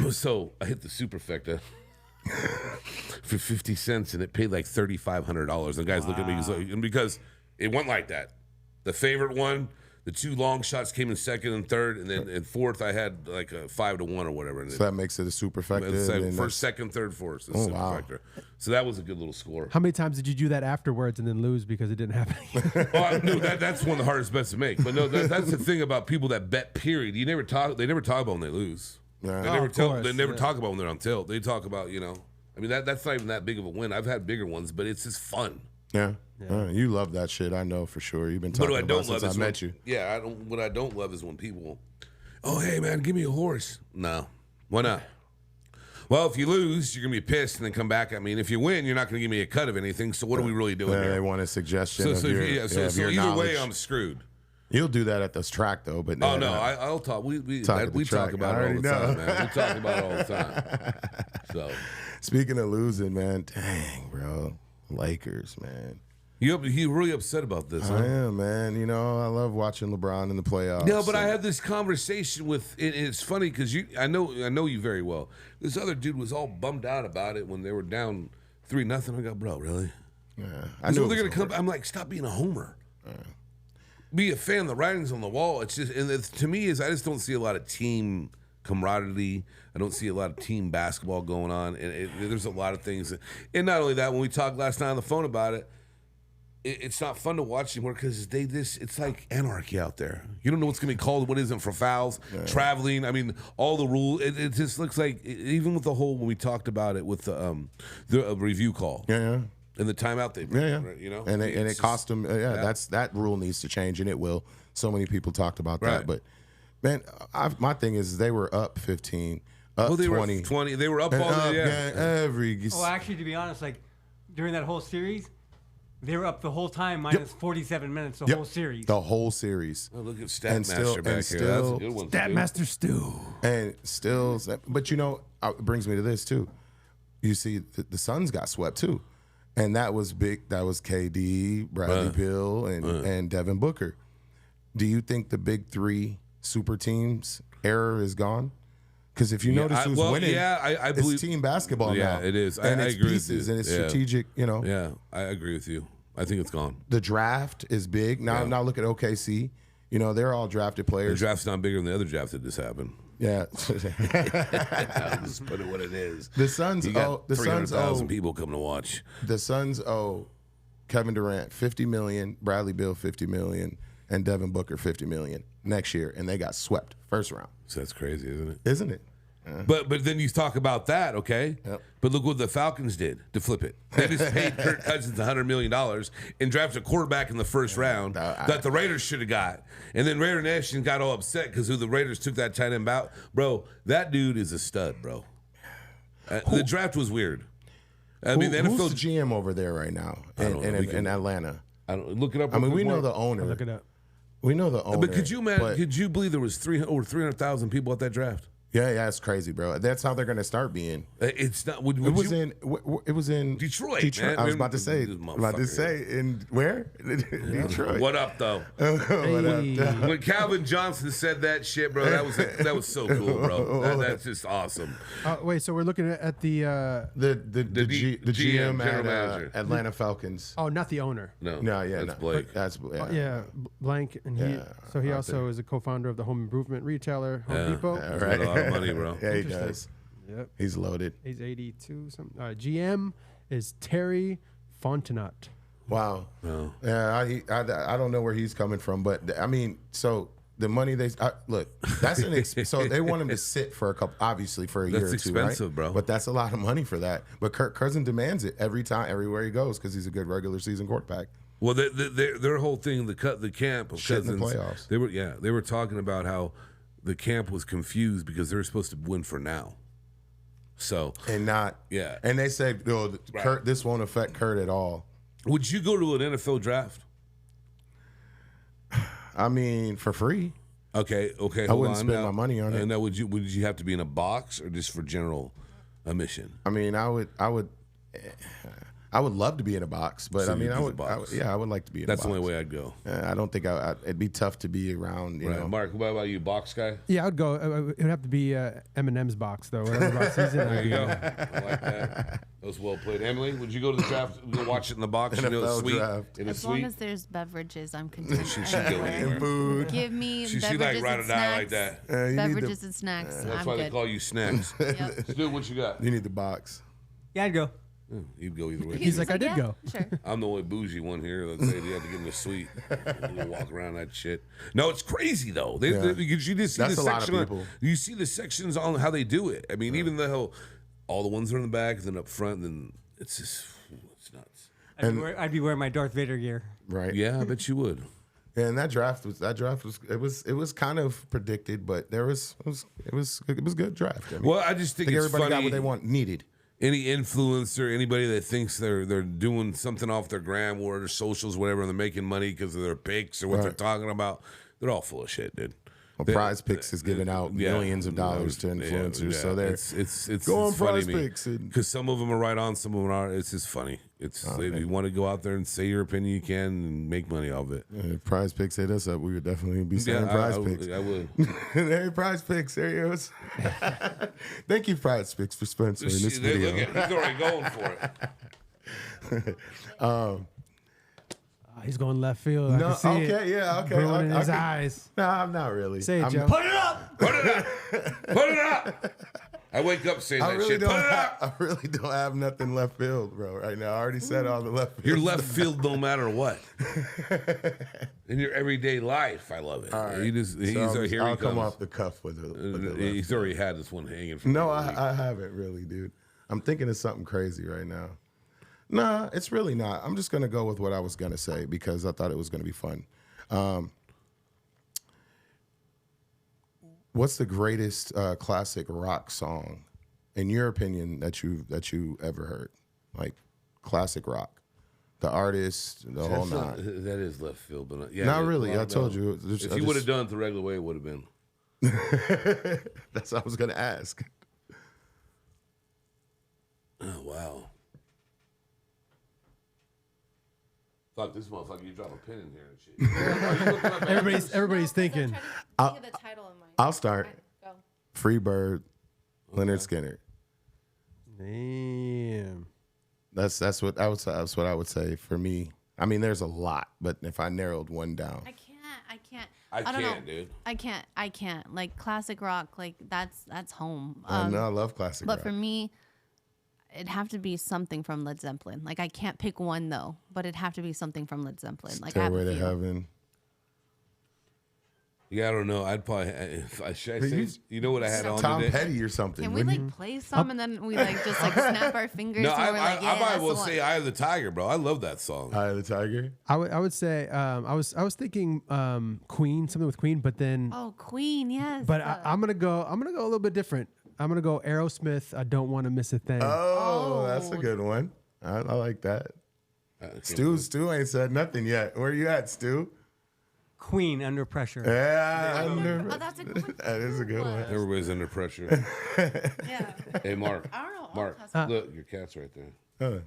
So I hit the superfecta for 50 cents, and it paid like $3,500. The guys look at me, he's like, and because it went like that. The favorite one, The 2 long shots came in second and third, and then in fourth I had like a 5-1 or whatever. And So that makes it a superfecta. first, second, third, fourth. Oh, wow. So that was a good little score. How many times did you do that afterwards and then lose because it didn't happen again? Well, no, that's one of the hardest bets to make. But no, that's the thing about people that bet. Period. They never talk about when they lose. Yeah. They Oh, never of tell. course, They never yeah. talk about when they're on tilt. They talk about I mean that's not even that big of a win. I've had bigger ones, but it's just fun. Yeah. You love that shit. I know for sure. You've been But talking what I about don't it love since is I met you. Yeah, what I don't love is when people, oh hey man, give me a horse. No, why not? Well, if you lose, you're gonna be pissed and then come back at me. And if you win, you're not gonna give me a cut of anything. So what are we really doing Yeah, here? they want a suggestion of So your, either knowledge. way, I'm screwed. You'll do that at this track though, but Oh no, I'll talk. We Talk at the talk track. about I it all the already time, know. man. We talk about it all the time. So Speaking of losing, man, dang, bro, Lakers, man. you really upset about this, huh? I am, man. You know, I love watching LeBron in the playoffs. No, but I and- had this conversation with. It's funny because I know you very well. This other dude was all bummed out about it when they were down 3-0. I go, bro, really? Yeah, I know they're gonna come. I'm like, stop being a homer. Be a fan. The writing's on the wall. It's just, and to me, I just don't see a lot of team camaraderie. I don't see a lot of team basketball going on, and there's a lot of things. And not only that, when we talked last night on the phone about it, it's not fun to watch anymore because it's like anarchy out there. You don't know what's going to be called, what isn't for fouls, traveling. I mean, all the rules. It just looks like, even with the whole, when we talked about it with the review call. Yeah. And the timeout they Yeah. right, you know, And I mean, it it's cost them. That rule needs to change, and it will. So many people talked about Right. that, but man, my thing is they were up 15, up they 20, were 20. They were up and all up, the man, every. Well, actually, to be honest, like during that whole series, they were up the whole time minus 47 minutes, the Yep. whole series. The whole series. Oh, look at And still- Statmaster back and here. That's a still- good one. That dude. Master Stew. And still, but you know, it brings me to this too. You see, the Suns got swept too, and that was big. That was KD, Bradley Beal, and Devin Booker. Do you think the big three super teams era is gone? Because if you notice who's winning, I believe it's team basketball now. Yeah, it is. And I it's agree pieces with you. and it's Yeah. strategic. You know, Yeah, I agree with you. I think it's gone. the draft is big now. Yeah. Now look at OKC. You know, they're all drafted The players. draft's not bigger than the other draft that just happened. Yeah. I'll just put it what it is. The Suns You got owe the Suns 300,000 owe people coming to watch. the Suns owe Kevin Durant $50 million, Bradley Beal $50 million, and Devin Booker $50 million next year, and they got swept first round, So that's crazy, isn't it? isn't it? But then you talk about that, okay? Yep. But look what the Falcons did to flip it. They just paid Kirk Cousins $100 million and drafted a quarterback in the first round that the Raiders should have got. And then Raider Nation got all upset because the Raiders took that tight end out. Bro, that dude is a stud, bro. The draft was weird. I mean, the Who's NFL. the GM over there right now don't know. We can- in Atlanta? I don't look it up. I mean, real we quick, know Mark. the owner. Look it up. We know the owner. But could you imagine? but- Could you believe there was over 300,000 people at that draft? Yeah, it's crazy, bro. That's how they're going to start being. It's not. Would It was you, it was in Detroit, man. I was about to This say. motherfucker. In where? Detroit. What up, though? Hey. When Calvin Johnson said that shit, bro, that was so cool, bro. That's just awesome. Wait, so we're looking at the The GM, GM general at manager. Atlanta Falcons. oh, not the owner. No, No, yeah, that's Blake. That's Yeah, Blank, and he. Yeah, So he right also there. is a co-founder of the home improvement retailer Home Depot. He's got a lot of money, bro. Yeah, he does. Yep, He's loaded. he's 82. Something. GM is Terry Fontenot. Wow. Oh. Yeah, I don't know where he's coming from, but I mean, so the money look, that's so they want him to sit for obviously for a year or That's two, expensive, right? bro. But that's a lot of money for that. But Kirk Cousins demands it everywhere he goes because he's a good regular season quarterback. Well, their whole thing, the camp of Shit in the Cousins, playoffs. they were talking about how the camp was confused because they're supposed to win for now. So, And not Yeah. And they said, Kurt, Right. this won't affect Kurt at all. would you go to an NFL draft? I mean, for free. Okay. I hold wouldn't on spend now. my money on it. And now, would you have to be in a box or just for general admission? I mean, I would love to be in a box, but So I mean, you'd I do would, the box. I would like to be in That's a the box. only way I'd go. I don't think it'd be tough to be around, you Right. know. Mark, what about you, box guy? Yeah, I would go. It would have to be Eminem's box though. Whatever box he's in. There I'd you be go. in. I like that. was well played. Emily, would you go to the draft? Go watch it in the box. You know, NFL sweet. draft. In a As long suite. as there's beverages, I'm content. She should go everywhere. anywhere. Food. Give me She beverages like ride or and die snacks. like that. You need Beverages the, and snacks. That's I'm why they good. call you snacks. Yep. Stu, what you got? you need the box. Yeah, I'd go. You'd go either way. He's like, I did yeah, go. Sure. I'm the only bougie one here. Let's say you have to give him a suite. You walk around that shit. No, it's crazy though. Because you just see That's the a lot of section. people. You see the sections on how they do it. I mean, even though all the ones are in the back, then up front, then it's just it's nuts. I'd be wearing my Darth Vader gear. Right. Yeah, I bet you would. And that draft was it was kind of predicted, but it was a good draft. I mean, Well, I just think I think it's everybody funny. got what they needed. Any influencer, anybody that thinks they're doing something off their gram or their socials, whatever, and they're making money because of their pics or what they're talking about, they're all full of shit, dude. Well, Prize Picks is giving out millions of dollars to influencers, so they're it's go on funny Prize to me Picks and- because some of them are right on, some of them are. It's just funny. It's if you want to go out there and say your opinion, you can and make money off it. If Prize Picks hit us up, we would definitely be saying Prize Picks. I would. Hey, Prize Picks, there he is. Thank you, Prize Picks, for sponsoring this video. Look at, he's already going for it. He's going left field. I No, can see it. okay. Brewing in his okay. eyes. No, I'm not really. Say it, I'm Joe. not- Put it up! Put it up. Put it up. I wake up saying I that really shit. don't. Put it up. I really don't have nothing left field, bro. Right now, I already said all the left field. Your left field no matter what. In your everyday life, I love it. All right. Here So he I'll comes. come off the cuff with the He's already had this one hanging from No, the week. I haven't really, dude. I'm thinking of something crazy right now. Nah, it's really not. I'm just gonna go with what I was gonna say because I thought it was gonna be fun. What's the greatest classic rock song, in your opinion, that you ever heard? Like classic rock, the artist, the whole nine. That is left field, but yeah, Not it- really. well, I told no. you. If you would have done it the regular way, it would have been. That's what I was gonna ask. Oh wow! Fuck this motherfucker! You drop a pin in here and shit. Everybody's thinking. I'm trying to think of the title in mind. I'll start. Go. Free Bird, Leonard Skinner. Damn. That's what I would say for me. I mean, there's a lot, but if I narrowed one down, I can't. I don't know. can't, dude. I can't. Like classic rock, like that's home. I know I love classic But rock. for me, it'd have to be something from Led Zeppelin. Like I can't pick one though, but it'd have to be something from Led Zeppelin. Like I have Stairway a to few. Heaven. Yeah, I don't know. I'd probably. If I should I say, you know what I had on Tom today? Petty or something. Can we wouldn't like play some and then we like just like snap our fingers? No, and I we're like, yeah, might that's well the one. say "Eye of the Tiger," bro. I love that song. Eye of the Tiger. I would say I was thinking Queen, something with Queen, but then Oh, Queen, yes. but I'm gonna go a little bit different. I'm gonna go Aerosmith. I don't want to miss a thing. Oh, that's a good one. I like that. Stu ain't said nothing yet. Where you at, Stu? Queen, Under Pressure. Yeah, Oh, that's a good one. that is a good one. Everybody's under pressure. Yeah. Hey, Mark. I don't know. Mark, look, your cat's right there.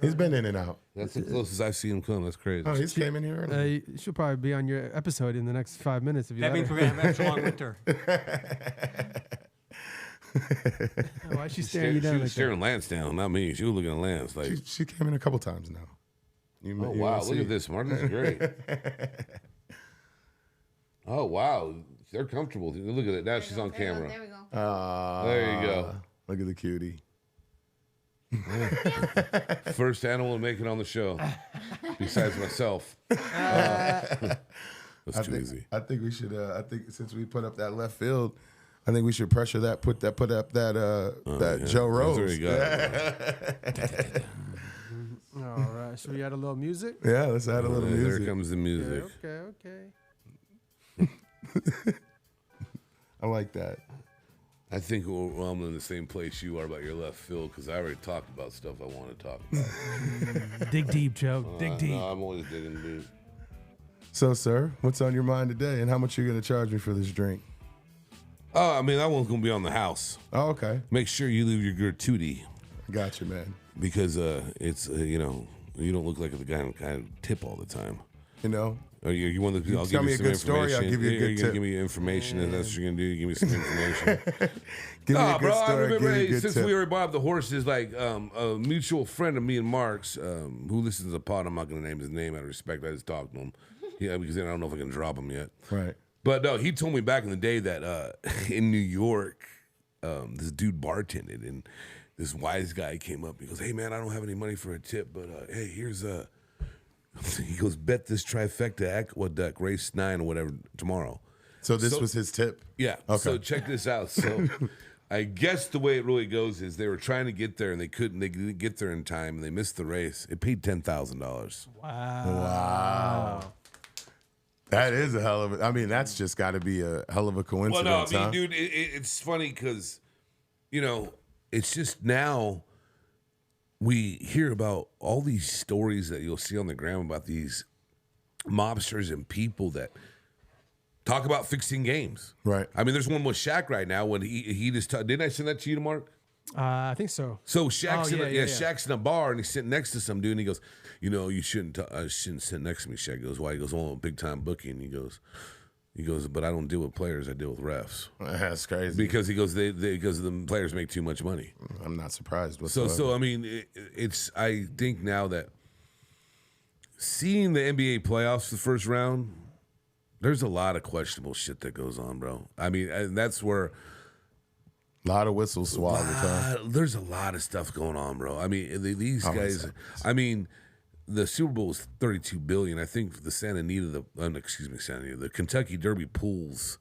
He's been in and out. That's the closest I've seen him come. That's crazy. Oh, he's came in here early. You should probably be on your episode in the next 5 minutes if you That let means her. we're going to have extra long winter. Why is she She staring you down was like that? staring Lance down, not me. She was looking at Lance like, She came in a couple times now. oh, wow, look at this, Mark. This is great. Oh, wow. They're comfortable. Look at it. Now she's on camera. There we go. There you go. Look at the cutie. First animal to make it on the show, besides myself. That's too easy. I think we should. I think since we put up that left field, I think we should pressure that. Put up that Joe Rose. There you go. All right, should we add a little music? Yeah, let's add a little There music. comes the music. Okay. I like that. I think I'm in the same place you are about your left field because I already talked about stuff I want to talk about. Dig deep, Joe. Dig deep. No, I'm always digging deep. So, sir, what's on your mind today, and how much are you going to charge me for this drink? Oh, I mean, that one's going to be on the house. Oh, okay. Make sure you leave your gratuity Got you, man. because it's, you don't look like the guy who kind of tip all the time. You know, Or you want the? I'll tell give me you a some good story, I'll information. give you a You're good gonna tip. give me information, and that's what you're gonna do. You give me some information. Give me a good Bro, I story. remember Give me a good since tip. we were brought up the horses, like a mutual friend of me and Mark's, who listens to the pod. I'm not gonna name his name out of respect. I just talked to him, because I don't know if I can drop him yet. Right. But no, he told me back in the day that in New York, this dude bartended, and this wise guy came up. He goes, "Hey man, I don't have any money for a tip, but hey, here's a." He goes, "Bet this trifecta aqueduct race 9 or whatever tomorrow." So this was his tip. Yeah. Okay. So check this out. So I guess the way it really goes is they were trying to get there and they couldn't. They didn't get there in time and they missed the race. It paid $10,000. Wow. That is a hell of a. I mean, that's just got to be a hell of a coincidence. Well, no, I mean, huh? dude, it's funny because, it's just now we hear about all these stories that you'll see on the gram about these mobsters and people that talk about fixing games. Right. I mean, there's one with Shaq right now when he just didn't I send that to you, Mark? I think so. So Shaq's yeah. Shaq's in a bar and he's sitting next to some dude and he goes, you shouldn't sit next to me. Shaq goes, why? He goes, well, big time booking. He goes, but I don't deal with players. I deal with refs. That's crazy. Because he goes, because the players make too much money. I'm not surprised. So Whatsoever. I mean, it's I think now that seeing the NBA playoffs the first round, there's a lot of questionable shit that goes on, bro. I mean, and that's where a lot of whistles swallowed. Huh? there's a lot of stuff going on, bro. I mean, these guys. I mean, the Super Bowl was $32 billion. I think the the Kentucky Derby pools,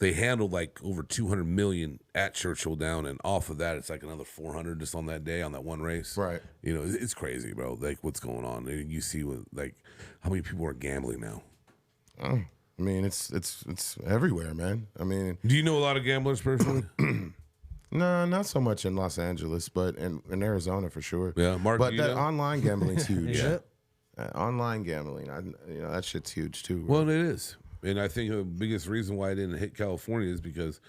they handled like over $200 million at Churchill Down, and off of that, it's like another 400 just on that day on that one race. Right. It's crazy, bro. Like what's going on? You see what how many people are gambling now. I mean, it's everywhere, man. I mean, Do you know a lot of gamblers personally? no, not so much in Los Angeles, but in Arizona for sure. Yeah, Mark, But you that know? online gambling's huge. Yeah. Online gambling, that shit's huge too. Well, it is. And I think the biggest reason why I didn't hit California is because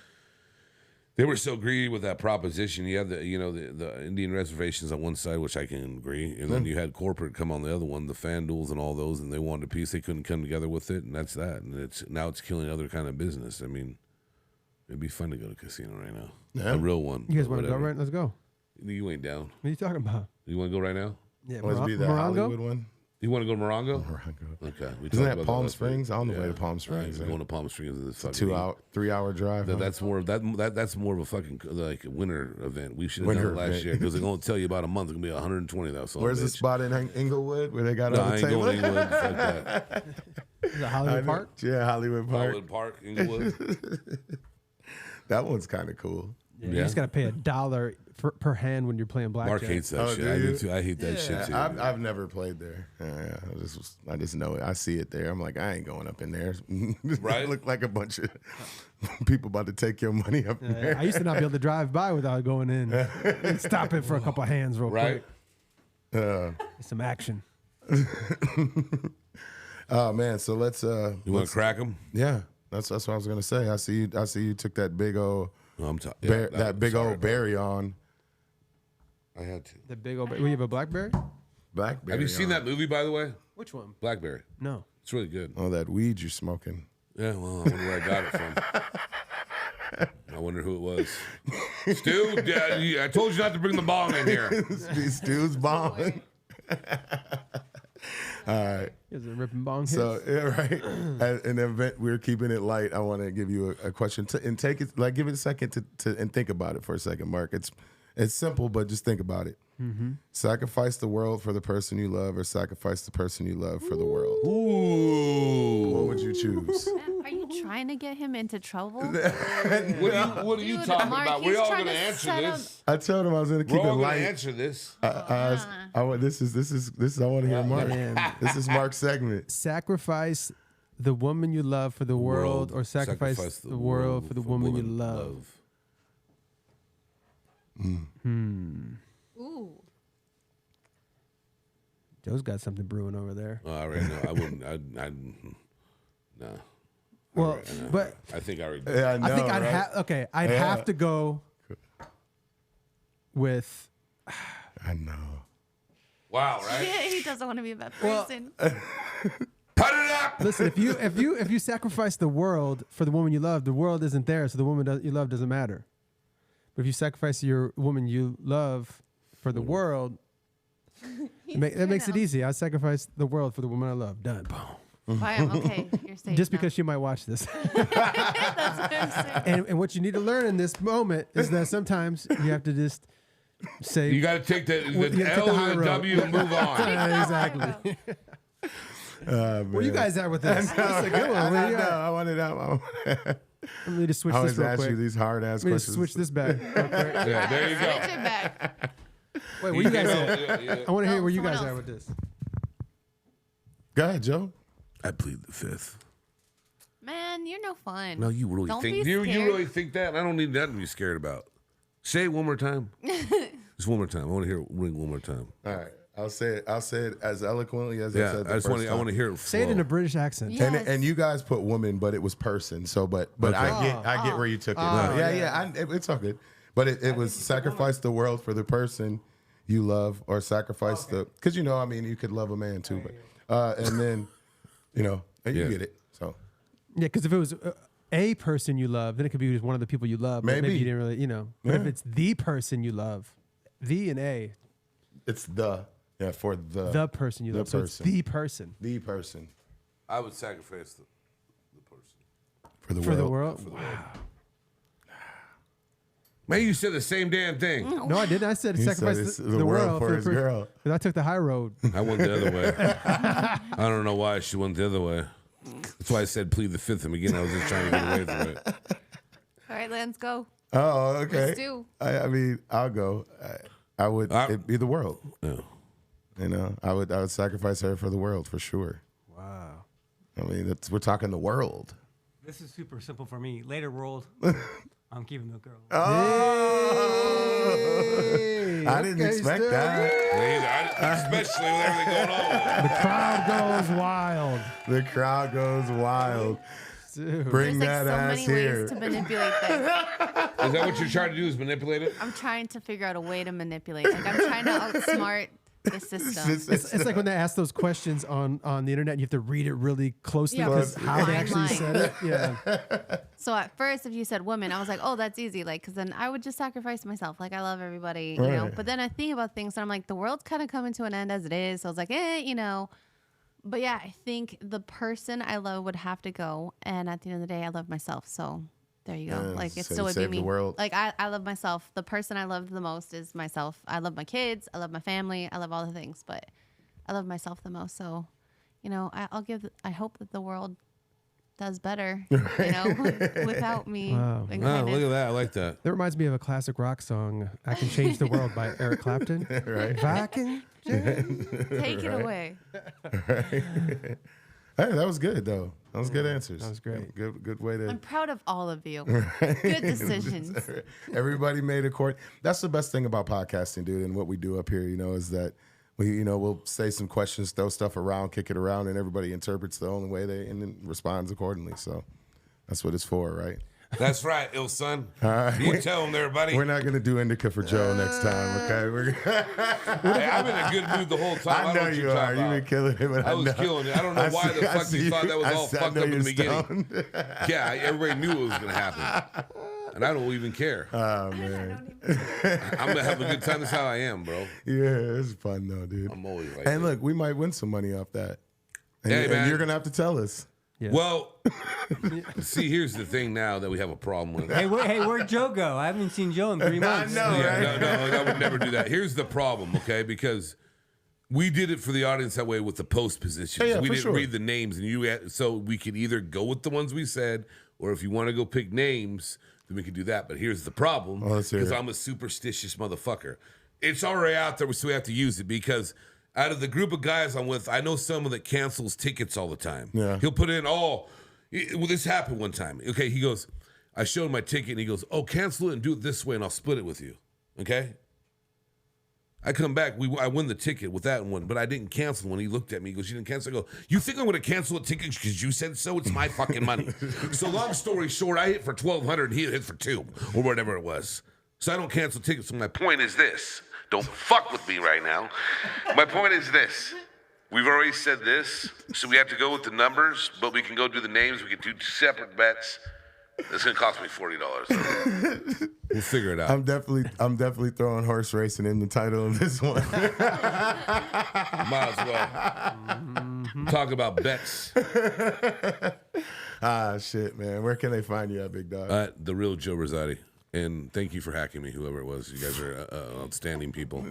they were so greedy with that proposition. You had the Indian reservations on one side, which I can agree, and then you had corporate come on the other one, the FanDuels and all those, and they wanted a piece. They couldn't come together with it, and that's that. And it's killing other kind of business. I mean, it'd be fun to go to a casino right now, Yeah. a real one. You guys want to go whatever. right? Let's go. You ain't down. What are you talking about? You want to go right now? Yeah, Must be the Morongo? Hollywood one. You want to go to Morongo? Morongo. Okay. We Isn't talked that about Palm last week. Springs? On the way to Palm Springs. We're eh? going to Palm Springs. This fucking 3 hour drive. huh? That's more of that's more of a fucking like winter event. We should have Winter done it last event. year because they're going to tell you about a month. It's going to be 120. That's all. Where's the spot in Inglewood where they got No, on I the ain't table? going to Inglewood. Fuck that. Is it Hollywood Park? Yeah, Hollywood Park. Hollywood Park, Inglewood. That one's kind of cool. Yeah. You Yeah. just got to pay $1 per hand when you're playing blackjack. Mark hates that Oh, shit. do I do you? too. I hate that shit too. I've never played there. I just know it. I see it there. I'm like, I ain't going up in there. Right? Look like a bunch of people about to take your money up in there. I used to not be able to drive by without going in and stop it for a couple of hands real Right? quick. Get some action. Oh man, so let's You want to crack them? yeah. That's what I was gonna say. I see you took that big old No, I'm sorry. that big old berry on. I had to. The big old. We have a blackberry. Blackberry. Have you seen on. that movie, by the way? Which one? Blackberry. No. It's really good. Oh, that weed you're smoking. Yeah, well, I wonder where I got it from. I wonder who it was. Stu, I told you not to bring the bong in here. Stu's bombing. All right. Is it ripping bong hits? So yeah, right. At an event, we're keeping it light. I want to give you a question and take it. Give it a second to and think about it for a second, Mark. It's simple, but just think about it. Mm-hmm. Sacrifice the world for the person you love, or sacrifice the person you love for the world. Ooh. What would you choose? Are you trying to get him into trouble? What are you Dude, talking Mark, about? he's We're all trying going to to answer set up- this. I told him I was going to We're keep it all going to light. answer this. I want this is I want to hear Mark. Man. This is Mark's segment. Sacrifice the woman you love for the world, or sacrifice the world for the woman you love. Ooh. Joe's got something brewing over there. Oh, I already know. I wouldn't. No. Well, but I think I already. Yeah, I know. I think I'd right? have. Okay, I'd Yeah. have to go with. I know. Wow, right? Yeah, he doesn't want to be a bad person. Put it up. Listen, if you sacrifice the world for the woman you love, the world isn't there, so the woman you love doesn't matter. But if you sacrifice your woman you love for the world, that makes it easy. I sacrifice the world for the woman I love. Done. Boom. Fine, okay, you're safe. Just now. because she might watch this. That's what I'm saying. And what you need to learn in this moment is that sometimes you have to just say. You got to take the you gotta take L the high and the road. W and move on. Exactly. Where you guys at with this? That's a good one. I Where you know. at? I want it out. Let me just switch I this always real ask quick. you these hard ass Let me just questions. switch this back. real quick. Yeah, there you Switch go. it back. Wait, where you guys at? Yeah. I want to hear where you someone guys else. are with this. Go ahead, Joe. I plead the fifth. Man, you're no fun. No, you really Don't think be you scared. really think that? I don't need that to be scared about. Say it one more time. Just one more time. I want to hear it ring one more time. All right. I'll say it as eloquently as I Yeah, said the I just first want to. I time. want to hear it. Say it in a British accent. Yeah. And you guys put woman, but it was person. So, but Okay. I get where you took it. It's all good. But it was sacrifice the world for the person you love, or sacrifice because you could love a man too, but and then you Yeah. get it. So Yeah, because if it was a person you love, then it could be just one of the people you love. But maybe Maybe. you didn't really, But if it's the person you love, the and a, it's for the person you the love. So it's person. the person the person I would sacrifice the person. for the for world. the world. Wow. Man, you said the same damn thing. No, I didn't. I said He sacrifice said it's the world for his girl. Because I took the high road. I went the other way. I don't know why she went the other way. That's why I said plead the fifth. And again, I was just trying to get away from it. All right, let's go. Oh, okay. Let's do. I mean, I'll go. I would it'd be the world. Yeah. I would sacrifice her for the world for sure. Wow. I mean, we're talking the world. This is super simple for me. Later world, I'm keeping the girl. I didn't expect that. Especially with everything going on. The crowd goes wild. The crowd goes wild. Dude. Bring There's that like so ass many here. ways to manipulate this. Is that what you're trying to do? Is manipulate it? I'm trying to figure out a way to manipulate. Like I'm trying to outsmart the system. It's like when they ask those questions on the internet, and you have to read it really closely Yeah, because how they fine actually line. said it. Yeah. So at first, if you said woman, I was like, oh, that's easy. Like, because then I would just sacrifice myself. Like, I love everybody, you know. Right. But then I think about things, and I'm like, the world's kind of coming to an end as it is. So I was like, you know. But yeah, I think the person I love would have to go. And at the end of the day, I love myself. So there you go. Yeah, Like, it so still you would be saved me. the world. Like, I love myself. The person I love the most is myself. I love my kids. I love my family. I love all the things. But I love myself the most. So, you know, I hope that the world does better, you know, without me. Wow. and Oh, kind look of- at that. I like that. That reminds me of a classic rock song, I Can Change the World by Eric Clapton. Right. If I can change. Take it away. Hey, that was good though. That was good answers. That was great. Good way I'm to. proud of all of you. Good decisions. Everybody made a court. That's the best thing about podcasting, dude, and what we do up here. You know, is that we'll say some questions, throw stuff around, kick it around, and everybody interprets the only way and then responds accordingly. So that's what it's for, right? That's right, ill son. right. You tell him there, buddy. We're not gonna do indica for Joe next time, okay? Hey, I've been in a good mood the whole time. I I know what you you're are. talking You've been about. killing it. But I was know. killing it. I don't know why the fuck you thought that was all fucked up in the beginning. Yeah, everybody knew it was going to happen. And I don't even care. Oh man. I'm going to have a good time. That's how I am, bro. Yeah, it's fun though, dude. I'm always like And that. look, we might win some money off that. And, Hey, and man. you're gonna have to tell us. Yeah. Well, see, here's the thing now that we have a problem with. Hey, where'd Joe go? I haven't seen Joe in 3 months. know. Yeah, no, I would never do that. Here's the problem, okay? Because we did it for the audience that way with the post positions. Yeah, we for didn't sure. read the names, and so we could either go with the ones we said, or if you want to go pick names, then we could do that. But here's the problem, Oh, let's hear because it. I'm a superstitious motherfucker. It's already out there, so we have to use it because out of the group of guys I'm with, I know someone that cancels tickets all the time. Yeah. He'll put in, well, this happened one time. Okay, he goes, I showed him my ticket, and he goes, oh, cancel it and do it this way, and I'll split it with you. Okay? I come back, I win the ticket with that one, but I didn't cancel when he looked at me. He goes, you didn't cancel? I go, you think I'm going to cancel a ticket because you said so? It's my fucking money. So long story short, I hit for $1,200 and he hit for $2,000 or whatever it was. So I don't cancel tickets. So my point is this. Don't fuck with me right now. My point is this. We've already said this, so we have to go with the numbers, but we can go do the names. We can do separate bets. It's gonna cost me $40. We'll figure it out. I'm definitely throwing horse racing in the title of this one. Might as well. Talk about bets. Shit, man. Where can they find you at, big dog? The real Joe Rosati. And thank you for hacking me, whoever it was. You guys are outstanding people.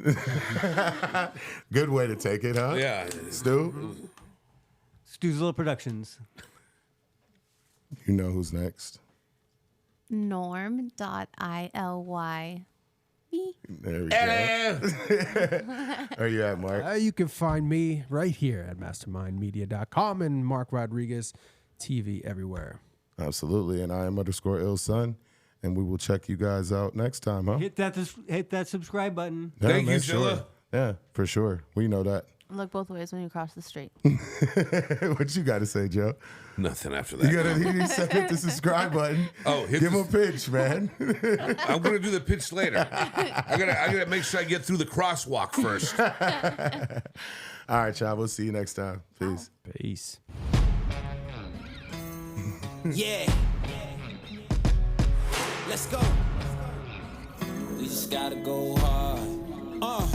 Good way to take it, huh? Yeah. Stu? Stuzilla Productions. You know who's next. Norm.ILY. There we go. Where you at, Mark? You can find me right here at mastermindmedia.com and Mark Rodriguez TV everywhere. Absolutely. And I am _illson. And we will check you guys out next time, huh? Hit that subscribe button. Yeah, Thank you, man, Zilla. sure. Yeah, for sure. We know that. Look both ways when you cross the street. What you got to say, Joe? Nothing after You that. gotta hit the subscribe button. Oh, give him a pitch, man. I'm gonna do the pitch later. I gotta make sure I get through the crosswalk first. All right, y'all. We'll see you next time. Peace. Peace. Yeah. Let's go. We just gotta go hard.